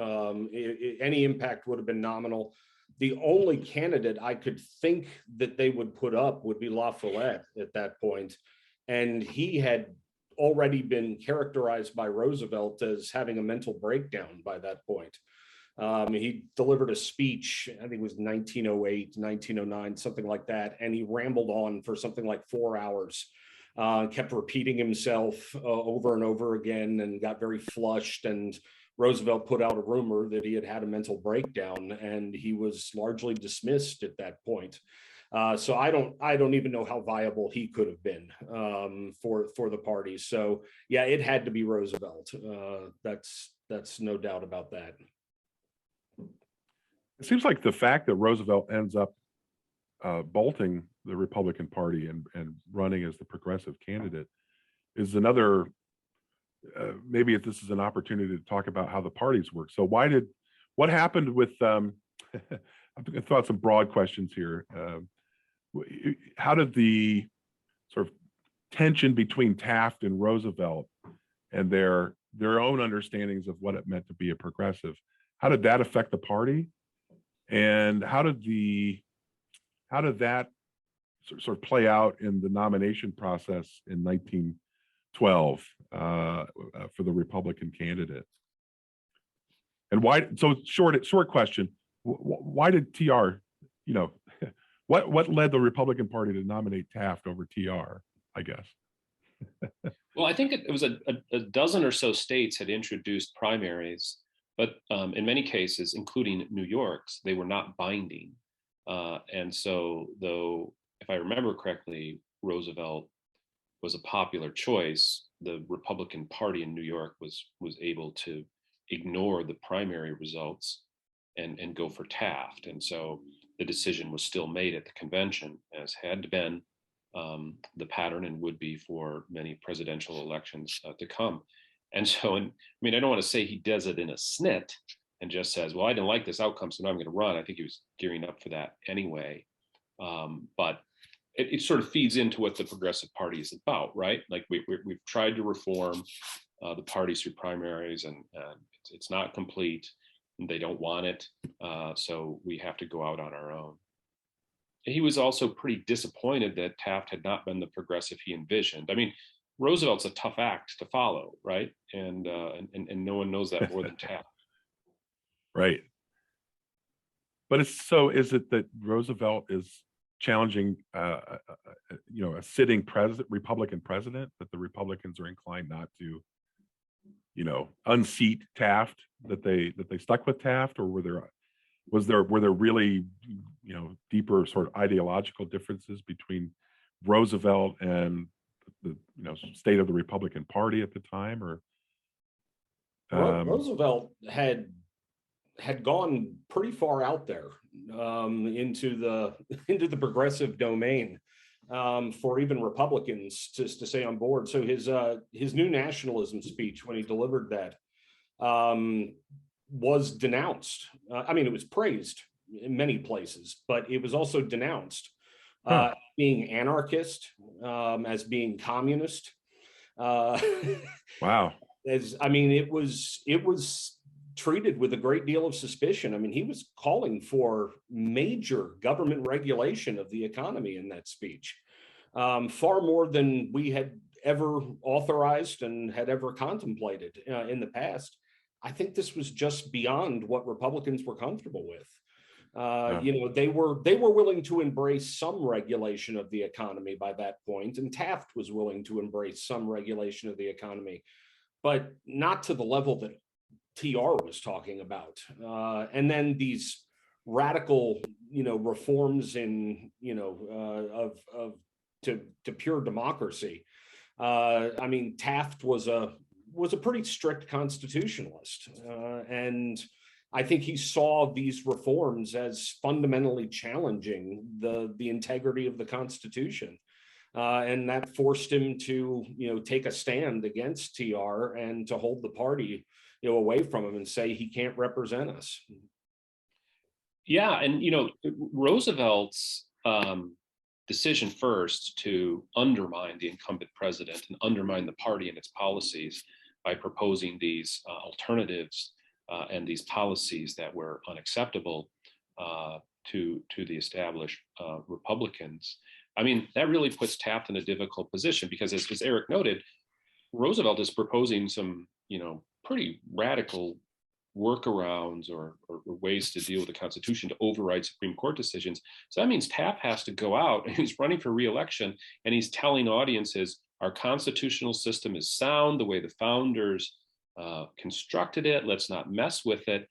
Any impact would have been nominal. The only candidate I could think that they would put up would be La Follette at that point. And he had already been characterized by Roosevelt as having a mental breakdown by that point. He delivered a speech, I think it was 1908, 1909, something like that. And he rambled on for something like 4 hours. Kept repeating himself over and over again and got very flushed. And Roosevelt put out a rumor that he had a mental breakdown, and he was largely dismissed at that point. So I don't even know how viable he could have been for the party. So yeah, it had to be Roosevelt. That's no doubt about that. It seems like the fact that Roosevelt ends up bolting the Republican Party and running as the progressive candidate is another, maybe this is an opportunity to talk about how the parties work. So what happened with, I've thought some broad questions here. How did the sort of tension between Taft and Roosevelt and their own understandings of what it meant to be a progressive, how did that affect the party? And how did that sort of play out in the nomination process in 1912 for the Republican candidate? And why? So short question. Why did TR? What led the Republican Party to nominate Taft over TR? I guess. Well, I think it was a dozen or so states had introduced primaries, but in many cases, including New York's, they were not binding. And so, though, if I remember correctly, Roosevelt was a popular choice, the Republican Party in New York was able to ignore the primary results and go for Taft. And so the decision was still made at the convention, as had been the pattern and would be for many presidential elections to come. And so, I don't want to say he does it in a snit and just says, well, I didn't like this outcome, so now I'm going to run. I think he was gearing up for that anyway. But it sort of feeds into what the Progressive Party is about, right? Like we've tried to reform the parties through primaries, and it's not complete. And they don't want it, so we have to go out on our own. And he was also pretty disappointed that Taft had not been the progressive he envisioned. Roosevelt's a tough act to follow, right? And no one knows that more than Taft. Right. But is it that Roosevelt is challenging a sitting Republican president, that the Republicans are inclined not to unseat Taft, that they stuck with Taft, or were there were there really, deeper sort of ideological differences between Roosevelt and the state of the Republican Party at the time, or Roosevelt had gone pretty far out there into the progressive domain for even Republicans to stay on board. So his new nationalism speech, when he delivered that, was denounced. It was praised in many places, but it was also denounced being anarchist, as being communist. Wow. It was treated with a great deal of suspicion. He was calling for major government regulation of the economy in that speech, far more than we had ever authorized and had ever contemplated in the past. I think this was just beyond what Republicans were comfortable with. They were willing to embrace some regulation of the economy by that point, and Taft was willing to embrace some regulation of the economy, but not to the level that TR was talking about. And then these radical, reforms in, to pure democracy. Taft was a pretty strict constitutionalist, and I think he saw these reforms as fundamentally challenging the integrity of the Constitution. And that forced him to, take a stand against TR and to hold the party, away from him and say he can't represent us. Yeah, and Roosevelt's decision first to undermine the incumbent president and undermine the party and its policies by proposing these alternatives and these policies that were unacceptable to the established Republicans. That really puts Taft in a difficult position because, as Eric noted, Roosevelt is proposing some, pretty radical workarounds or ways to deal with the Constitution to override Supreme Court decisions. So that means Taft has to go out, and he's running for re-election, and he's telling audiences our constitutional system is sound the way the founders constructed it. Let's not mess with it.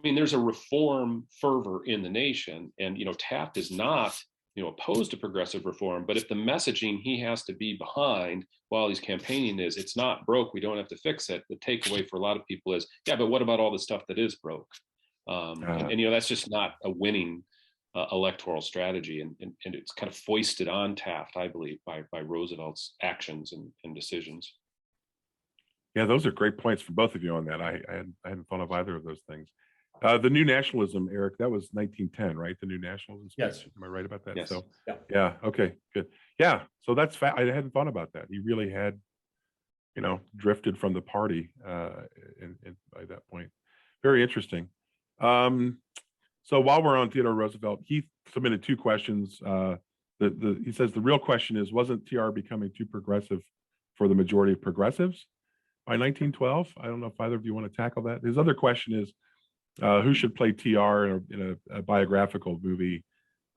There's a reform fervor in the nation, and Taft is not opposed to progressive reform, but if the messaging he has to be behind while he's campaigning is it's not broke, we don't have to fix it, the takeaway for a lot of people is, yeah, but what about all the stuff that is broke? And that's just not a winning electoral strategy, and it's kind of foisted on Taft, I believe, by Roosevelt's actions and decisions. Yeah, those are great points from both of you on that. I hadn't thought of either of those things. The new nationalism, Eric, that was 1910, right? The new nationalism speech. Yes. Am I right about that? Yes. So, yeah. Okay, good. Yeah, so that's I hadn't thought about that. He really had, drifted from the party by that point. Very interesting. So while we're on Theodore Roosevelt, he submitted two questions. He says the real question is, wasn't TR becoming too progressive for the majority of progressives by 1912? I don't know if either of you want to tackle that. His other question is, who should play TR in a biographical movie,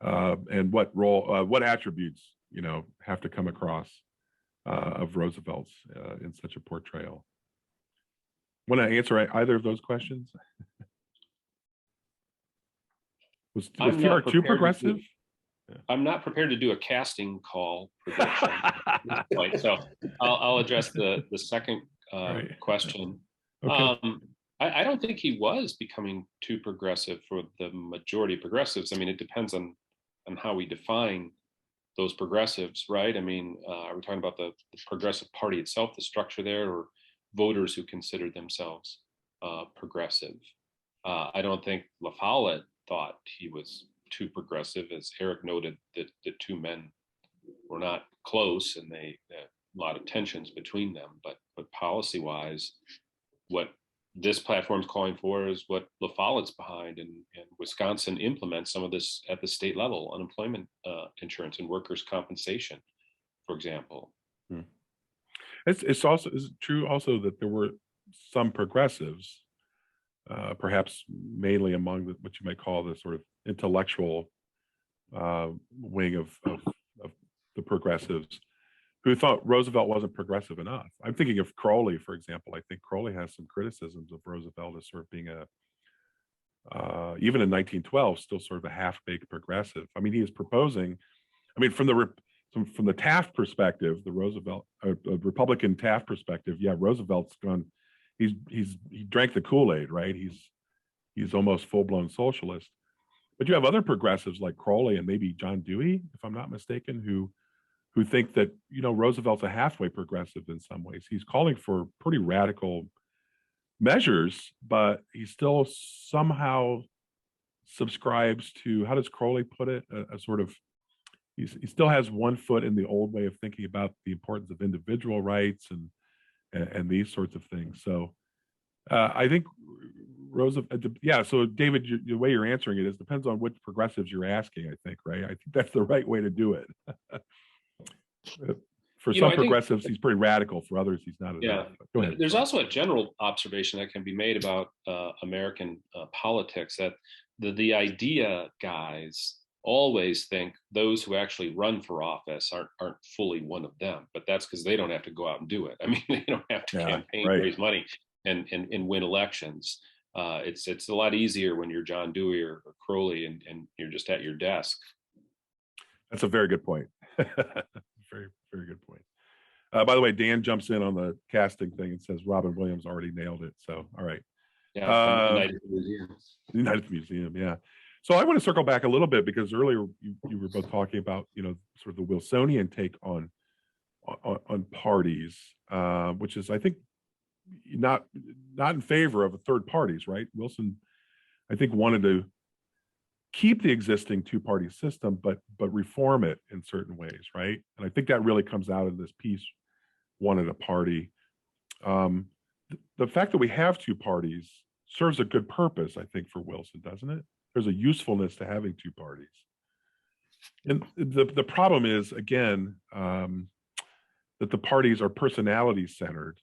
and what role, what attributes, have to come across of Roosevelt's in such a portrayal? Want to answer either of those questions? Was TR too progressive? I'm not prepared to do a casting call prediction at this point, so I'll address the second question. Okay. I don't think he was becoming too progressive for the majority of progressives. It depends on how we define those progressives, right? Are we talking about the Progressive Party itself, the structure there, or voters who considered themselves progressive? I don't think La Follette thought he was too progressive. As Eric noted, that the two men were not close, and they had a lot of tensions between them. But policy-wise, what this platform is calling for is what La Follette's behind, and Wisconsin implements some of this at the state level: unemployment insurance and workers' compensation, for example. It's also true also that there were some progressives, perhaps mainly among what you might call the sort of intellectual wing of the progressives, who thought Roosevelt wasn't progressive enough. I'm thinking of Crowley, for example. I think Crowley has some criticisms of Roosevelt as sort of being even in 1912, still sort of a half-baked progressive. I mean, he is proposing, I mean, from the Taft perspective, the Roosevelt, Republican Taft perspective, yeah, Roosevelt's gone, he drank the Kool-Aid, right? He's almost full-blown socialist. But you have other progressives like Crowley and maybe John Dewey, if I'm not mistaken, who think that, you know, Roosevelt's a halfway progressive in some ways. He's calling for pretty radical measures, but he still somehow subscribes to, how does Crowley put it, a sort of, he still has one foot in the old way of thinking about the importance of individual rights and these sorts of things. So I think Roosevelt, yeah. So David, the way you're answering it is depends on which progressives you're asking. I think, right? I think that's the right way to do it. For some progressives, he's pretty radical. For others, he's not. Yeah. Go ahead. There's also a general observation that can be made about American politics that the idea guys always think those who actually run for office aren't fully one of them, but that's because they don't have to go out and do it. I mean, they don't have to campaign, raise money, and win elections. It's a lot easier when you're John Dewey or Crowley and you're just at your desk. That's a very good point. Very, very good point. By the way, Dan jumps in on the casting thing and says Robin Williams already nailed it. So, all right. Yeah, United at the Museum. United at the Museum, yeah. So I want to circle back a little bit because earlier you were both talking about, you know, sort of the Wilsonian take on parties, which is, I think, not in favor of third parties, right? Wilson, I think, wanted to keep the existing two-party system, but reform it in certain ways, right? And I think that really comes out of this piece, One at a Party. The fact that we have two parties serves a good purpose, I think, for Wilson, doesn't it? There's a usefulness to having two parties. And the problem is, again, that the parties are personality-centered.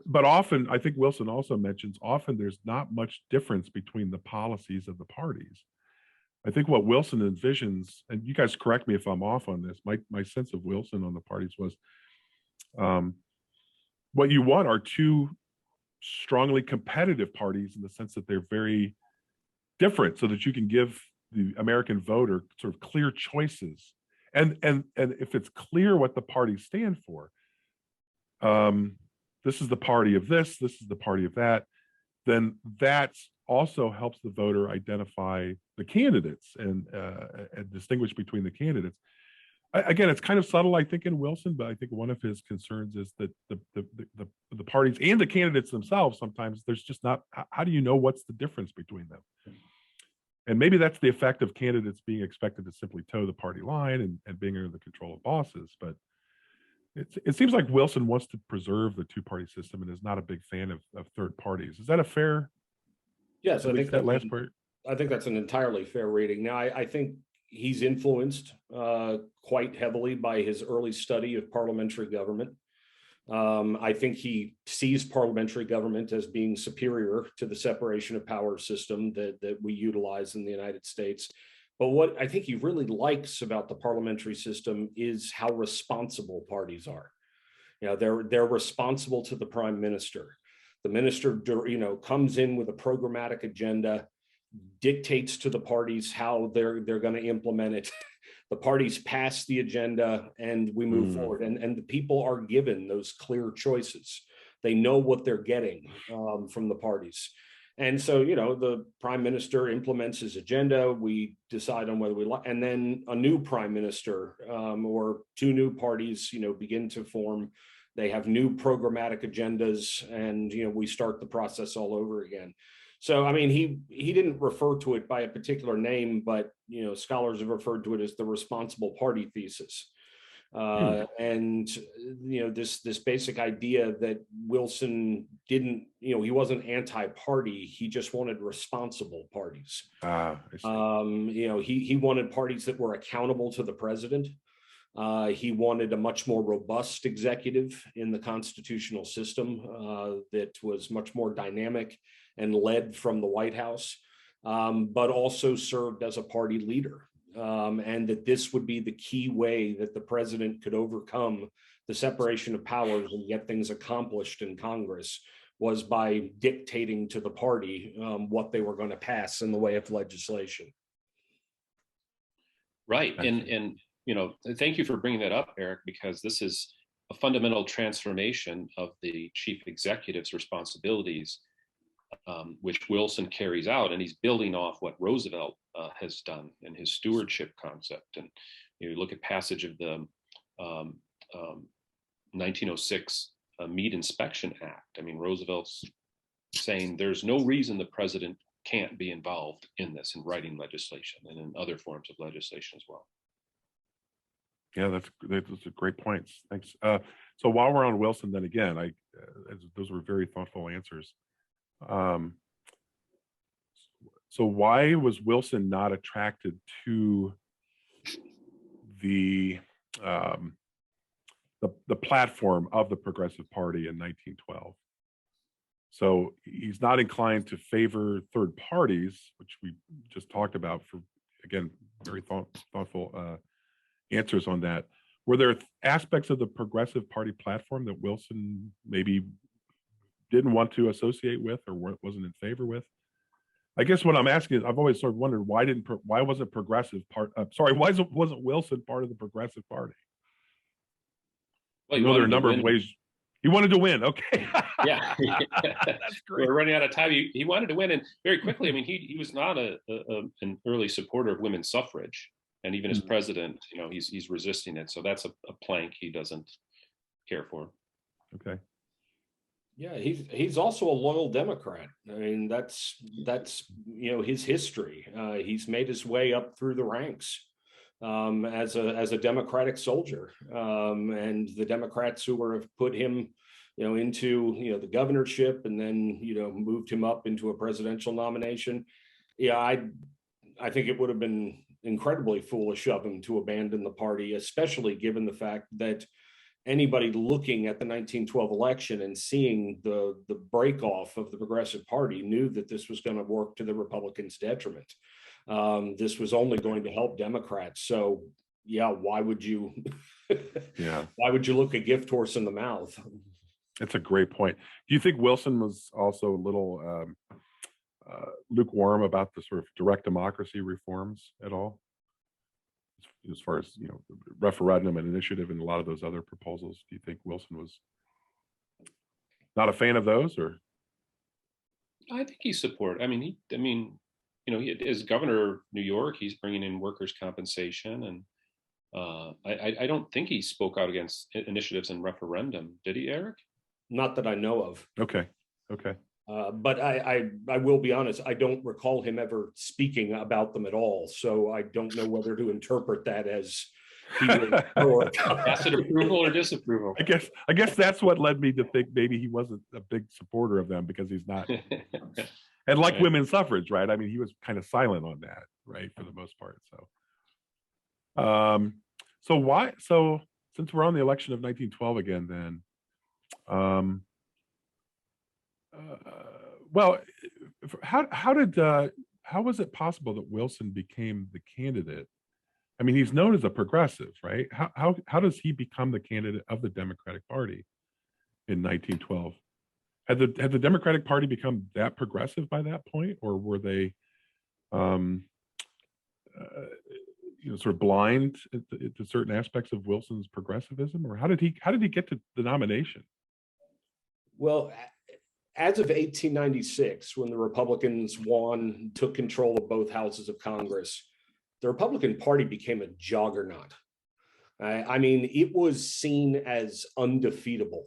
But often, I think Wilson also mentions, often there's not much difference between the policies of the parties. I think what Wilson envisions, and you guys correct me if I'm off on this, my sense of Wilson on the parties was, what you want are two strongly competitive parties in the sense that they're very different, so that you can give the American voter sort of clear choices. And if it's clear what the parties stand for, this is the party of this is the party of that, then that also helps the voter identify the candidates and distinguish between the candidates. Again, it's kind of subtle, I think, in Wilson, but I think one of his concerns is that the parties and the candidates themselves, sometimes there's just not, how do you know what's the difference between them? And maybe that's the effect of candidates being expected to simply toe the party line and being under the control of bosses. But it seems like Wilson wants to preserve the two-party system and is not a big fan of third parties. Is that a fair? Yes, I think that last part. I think that's an entirely fair reading. Now, I think he's influenced quite heavily by his early study of parliamentary government. I think he sees parliamentary government as being superior to the separation of powers system that we utilize in the United States. But what I think he really likes about the parliamentary system is how responsible parties are. You know, they're responsible to the prime minister. The minister, you know, comes in with a programmatic agenda, dictates to the parties how they're going to implement it. The parties pass the agenda and we move forward. And the people are given those clear choices. They know what they're getting from the parties. And so, you know, the prime minister implements his agenda. We decide on whether we like, and then a new prime minister or two new parties, you know, begin to form. They have new programmatic agendas, and, you know, we start the process all over again. So, I mean, he didn't refer to it by a particular name, but, you know, scholars have referred to it as the responsible party thesis. And, you know, this basic idea that Wilson didn't, you know, he wasn't anti-party, he just wanted responsible parties. I see. You know, he wanted parties that were accountable to the president. He wanted a much more robust executive in the constitutional system that was much more dynamic and led from the White House, but also served as a party leader. And that this would be the key way that the president could overcome the separation of powers and get things accomplished in Congress, was by dictating to the party what they were going to pass in the way of legislation. Right. And thank you for bringing that up, Eric, because this is a fundamental transformation of the chief executive's responsibilities, which Wilson carries out, and he's building off what Roosevelt has done in his stewardship concept. And you look at passage of the 1906 Meat Inspection Act. I mean, Roosevelt's saying there's no reason the president can't be involved in this, in writing legislation and in other forms of legislation as well. Yeah, those are great points. Thanks. So while we're on Wilson, then again, those were very thoughtful answers. So why was Wilson not attracted to the platform of the Progressive Party in 1912? So he's not inclined to favor third parties, which we just talked about. For again, very thoughtful answers on that. Were there aspects of the Progressive Party platform that Wilson maybe didn't want to associate with or wasn't in favor with? I guess what I'm asking is, I've always sort of wondered why wasn't Wilson part of the Progressive Party? Well, there are a number of ways. He wanted to win. Okay. Yeah. That's great. We're running out of time. He wanted to win, and very quickly. I mean, he was not an early supporter of women's suffrage, and even as president, he's resisting it. So that's a plank he doesn't care for. Okay. Yeah, he's also a loyal Democrat. I mean, that's his history. He's made his way up through the ranks as a Democratic soldier, and the Democrats who have put him, into the governorship and then moved him up into a presidential nomination. Yeah, I think it would have been incredibly foolish of him to abandon the party, especially given the fact that anybody looking at the 1912 election and seeing the break off of the Progressive Party knew that this was going to work to the Republicans' detriment. This was only going to help Democrats. So, yeah, why would you? Why would you look a gift horse in the mouth? That's a great point. Do you think Wilson was also a little lukewarm about the sort of direct democracy reforms at all? As far as referendum and initiative and a lot of those other proposals, do you think Wilson was not a fan of those, or? I think he supported. As governor of New York, he's bringing in workers' compensation, and I don't think he spoke out against initiatives and referendum. Did he, Eric? Not that I know of. Okay. But I will be honest, I don't recall him ever speaking about them at all. So I don't know whether to interpret that as he was tacit approval or disapproval. I guess that's what led me to think maybe he wasn't a big supporter of them, because he's not. And like women's suffrage, right? I mean, he was kind of silent on that, right, for the most part. So since we're on the election of 1912 again, then, how was it possible that Wilson became the candidate? I mean, he's known as a progressive, right? How does he become the candidate of the Democratic Party in 1912? Had the Democratic Party become that progressive by that point, or were they, sort of blind to certain aspects of Wilson's progressivism, or how did he get to the nomination? Well, as of 1896, when the Republicans took control of both houses of Congress, the Republican Party became a juggernaut. I mean, it was seen as undefeatable.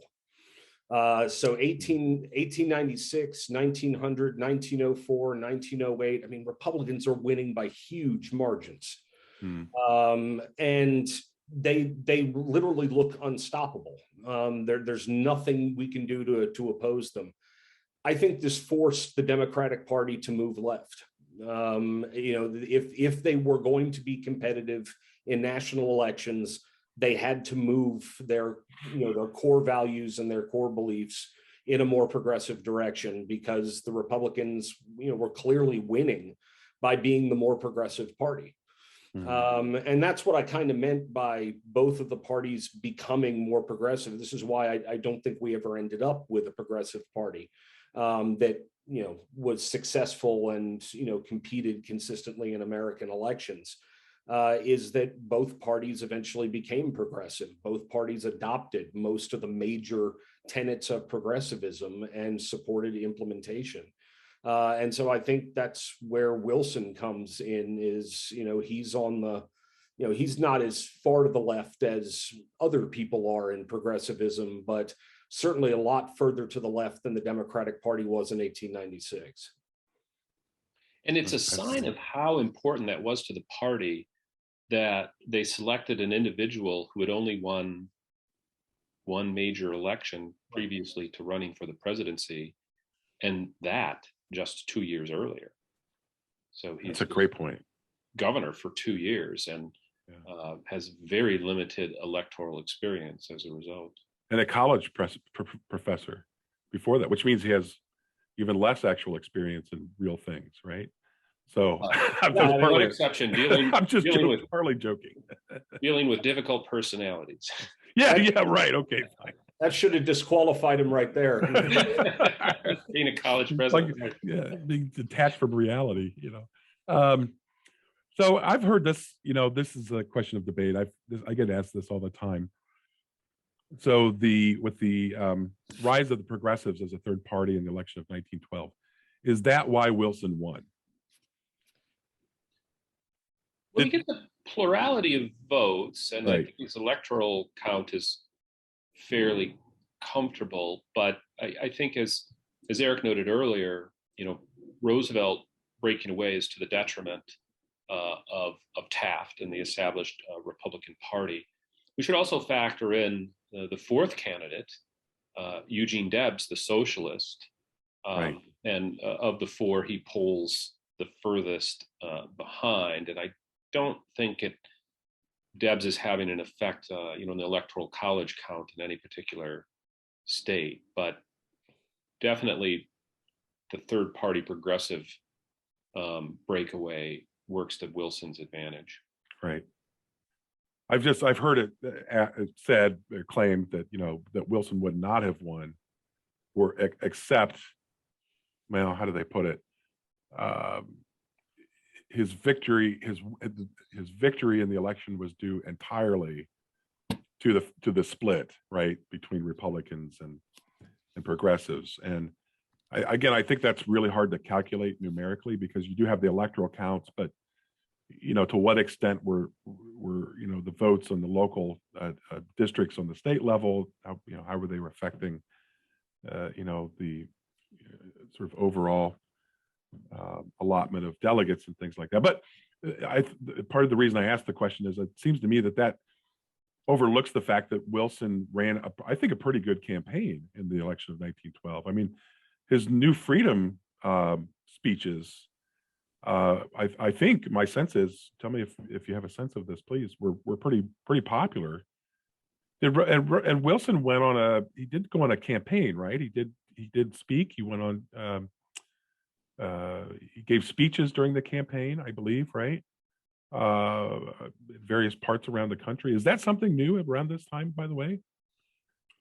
So 1896, 1900, 1904, 1908, I mean, Republicans are winning by huge margins. And they literally look unstoppable. There's nothing we can do to oppose them. I think this forced the Democratic Party to move left. If they were going to be competitive in national elections, they had to move their core values and their core beliefs in a more progressive direction, because the Republicans, were clearly winning by being the more progressive party. And that's what I kind of meant by both of the parties becoming more progressive. This is why I don't think we ever ended up with a progressive party that, was successful and, competed consistently in American elections. Is that both parties eventually became progressive. Both parties adopted most of the major tenets of progressivism and supported implementation. And so I think that's where Wilson comes in is, he's on the, he's not as far to the left as other people are in progressivism, but certainly a lot further to the left than the Democratic Party was in 1896. And it's a sign of how important that was to the party that they selected an individual who had only won one major election previously to running for the presidency, and that just 2 years earlier. So he's a great point. Governor for 2 years and has very limited electoral experience as a result. And a college professor before that, which means he has even less actual experience in real things, right? So I'm just one exception. partly joking. Dealing with difficult personalities. Yeah, right. Okay, fine. That should have disqualified him right there. Being a college president. Being detached from reality, So I've heard this, this is a question of debate. I get asked this all the time. So with the rise of the progressives as a third party in the election of 1912, is that why Wilson won? Well, you get the plurality of votes, and right. I think his electoral count is fairly comfortable. But I think, as Eric noted earlier, Roosevelt breaking away is to the detriment of Taft and the established Republican Party. We should also factor in the fourth candidate, Eugene Debs, the socialist, right. And of the four, he polls the furthest behind. And I don't think Debs is having an effect, in the electoral college count in any particular state, but definitely the third party progressive breakaway works to Wilson's advantage. Right. I've heard it said or claimed that, that Wilson would not have won except, well, how do they put it? His victory in the election was due entirely to the split, right, between Republicans and progressives. And I think that's really hard to calculate numerically because you do have the electoral counts, but to what extent were the votes on the local districts on the state level, how were they affecting the sort of overall allotment of delegates and things like that. But part of the reason I asked the question is it seems to me that overlooks the fact that Wilson ran, I think, a pretty good campaign in the election of 1912. I mean, his New Freedom speeches, I think my sense is, tell me if you have a sense of this, please, were pretty popular. And Wilson went on he did go on a campaign, right? He did speak. He went on, he gave speeches during the campaign, I believe, right? Various parts around the country. Is that something new around this time, by the way?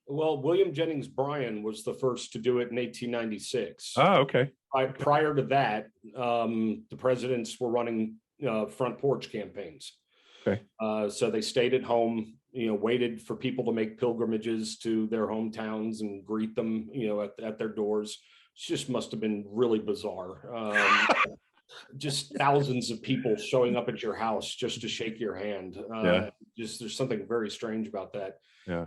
Well, William Jennings Bryan was the first to do it in 1896. Oh, okay. Prior to that, the presidents were running front porch campaigns. Okay. So they stayed at home, waited for people to make pilgrimages to their hometowns and greet them, at thetheir doors. It just must have been really bizarre. Just thousands of people showing up at your house just to shake your hand. Just there's something very strange about that. Yeah.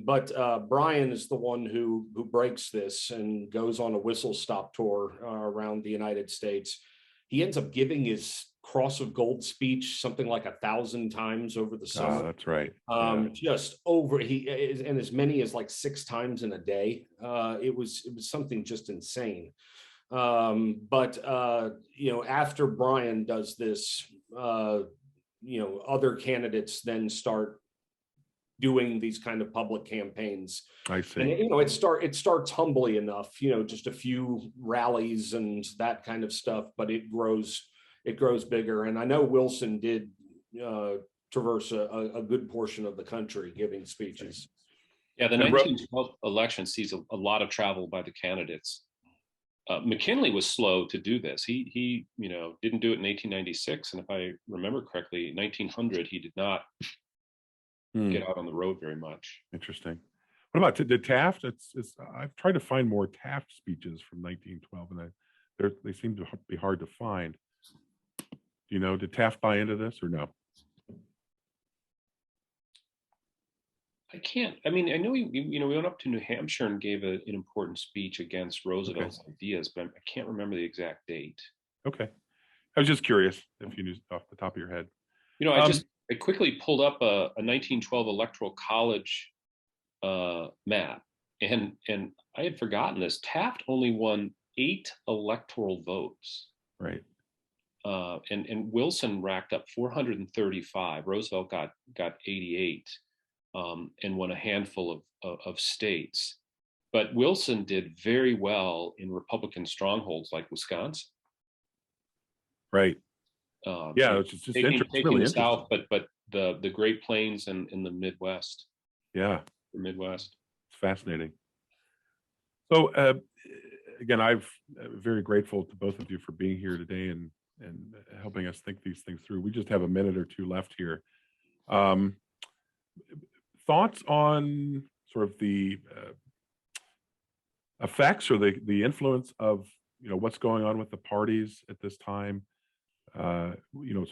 But Bryan is the one who breaks this and goes on a whistle stop tour around the United States. He ends up giving his Cross of Gold speech something like 1,000 times over the summer. Oh, that's right. Just over and as many as like 6 times in a day. It was something just insane. But after Bryan does this, other candidates then start doing these kind of public campaigns. I see. And it starts humbly enough, just a few rallies and that kind of stuff, but it grows bigger. And I know Wilson did traverse a good portion of the country giving speeches. Yeah, the 1912 election sees a lot of travel by the candidates. McKinley was slow to do this. He didn't do it in 1896, and if I remember correctly, 1900 he did not get out on the road very much. Interesting. What about the Taft? I've tried to find more Taft speeches from 1912, and they seem to be hard to find. Do you know, did Taft buy into this or no? I can't. I mean, I know we went up to New Hampshire and gave an important speech against Roosevelt's ideas, but I can't remember the exact date. Okay, I was just curious if you knew off the top of your head. You know, I quickly pulled up a 1912 Electoral College map, and I had forgotten this. Taft only won 8 electoral votes. Right. And Wilson racked up 435. Roosevelt got 88. And won a handful of states. But Wilson did very well in Republican strongholds like Wisconsin. Right. Yeah, it's just taking really the South, but the Great Plains and in the Midwest. Yeah. The Midwest. It's fascinating. So again, I'm very grateful to both of you for being here today and helping us think these things through. We just have a minute or two left here. Thoughts on sort of the effects or the influence of what's going on with the parties at this time? Sort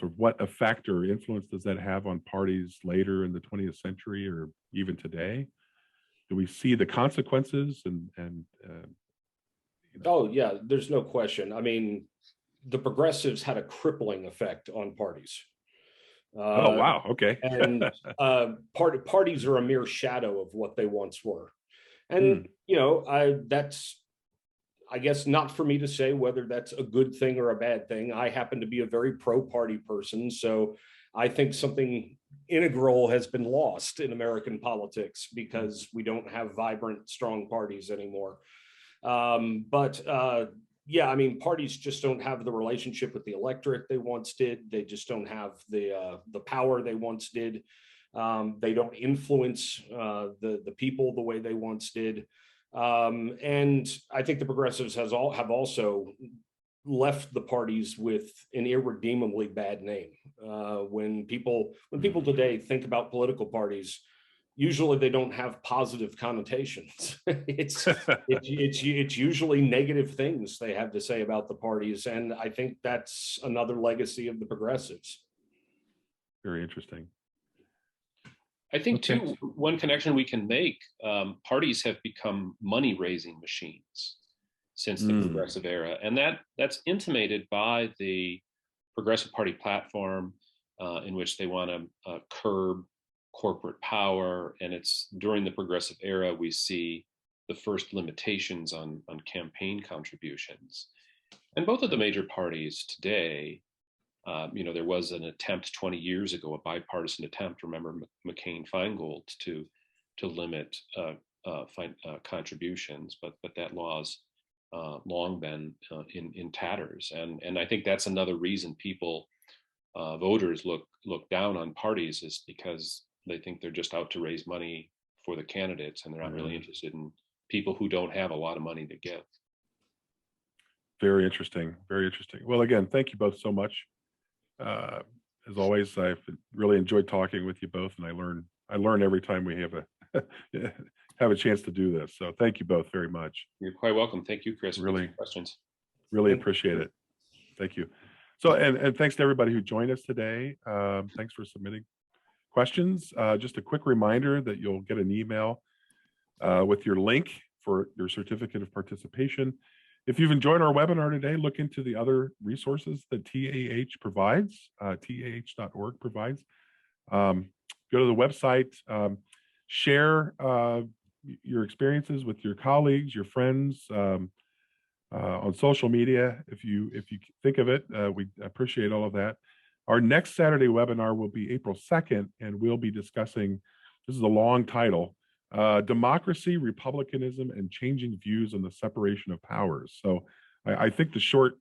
of what effect or influence does that have on parties later in the 20th century or even today? Do we see the consequences Oh yeah, there's no question. I mean, the progressives had a crippling effect on parties. Oh wow! Okay. And parties are a mere shadow of what they once were, and that's, I guess, not for me to say whether that's a good thing or a bad thing. I happen to be a very pro-party person, so I think something integral has been lost in American politics because we don't have vibrant, strong parties anymore. Yeah, I mean, parties just don't have the relationship with the electorate they once did. They just don't have the power they once did. They don't influence the people the way they once did. And I think the progressives have also left the parties with an irredeemably bad name. When people today think about political parties, usually they don't have positive connotations. It's usually negative things they have to say about the parties, and I think that's another legacy of the progressives. Very interesting. I think too, one connection we can make: parties have become money-raising machines since the progressive era, and that's intimated by the Progressive Party platform, in which they want to curb corporate power. And it's during the progressive era we see the first limitations on campaign contributions. And both of the major parties today, there was an attempt 20 years ago, a bipartisan attempt, remember McCain-Feingold, to limit contributions, but that law's long been in tatters. And I think that's another reason voters look down on parties, is because they think they're just out to raise money for the candidates, and they're not really interested in people who don't have a lot of money to give. Very interesting. Very interesting. Well, again, thank you both so much. As always, I've really enjoyed talking with you both, and I learn every time we have a chance to do this. So thank you both very much. You're quite welcome. Thank you, Chris. Really, for questions. Really appreciate it. Thank you. So, and thanks to everybody who joined us today. Thanks for submitting questions. Just a quick reminder that you'll get an email with your link for your certificate of participation. If you've enjoyed our webinar today, look into the other resources that TAH provides, tah.org provides. Go to the website, share your experiences with your colleagues, your friends, on social media. If you think of it, we appreciate all of that. Our next Saturday webinar will be April 2nd, and we'll be discussing, this is a long title, Democracy, Republicanism, and Changing Views on the Separation of Powers. So I think the short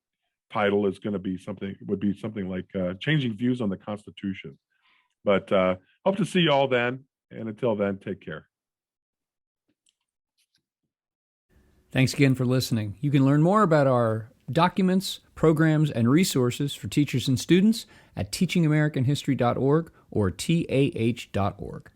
title is going to be would be something like Changing Views on the Constitution. But hope to see you all then. And until then, take care. Thanks again for listening. You can learn more about our documents, programs, and resources for teachers and students at teachingamericanhistory.org or tah.org.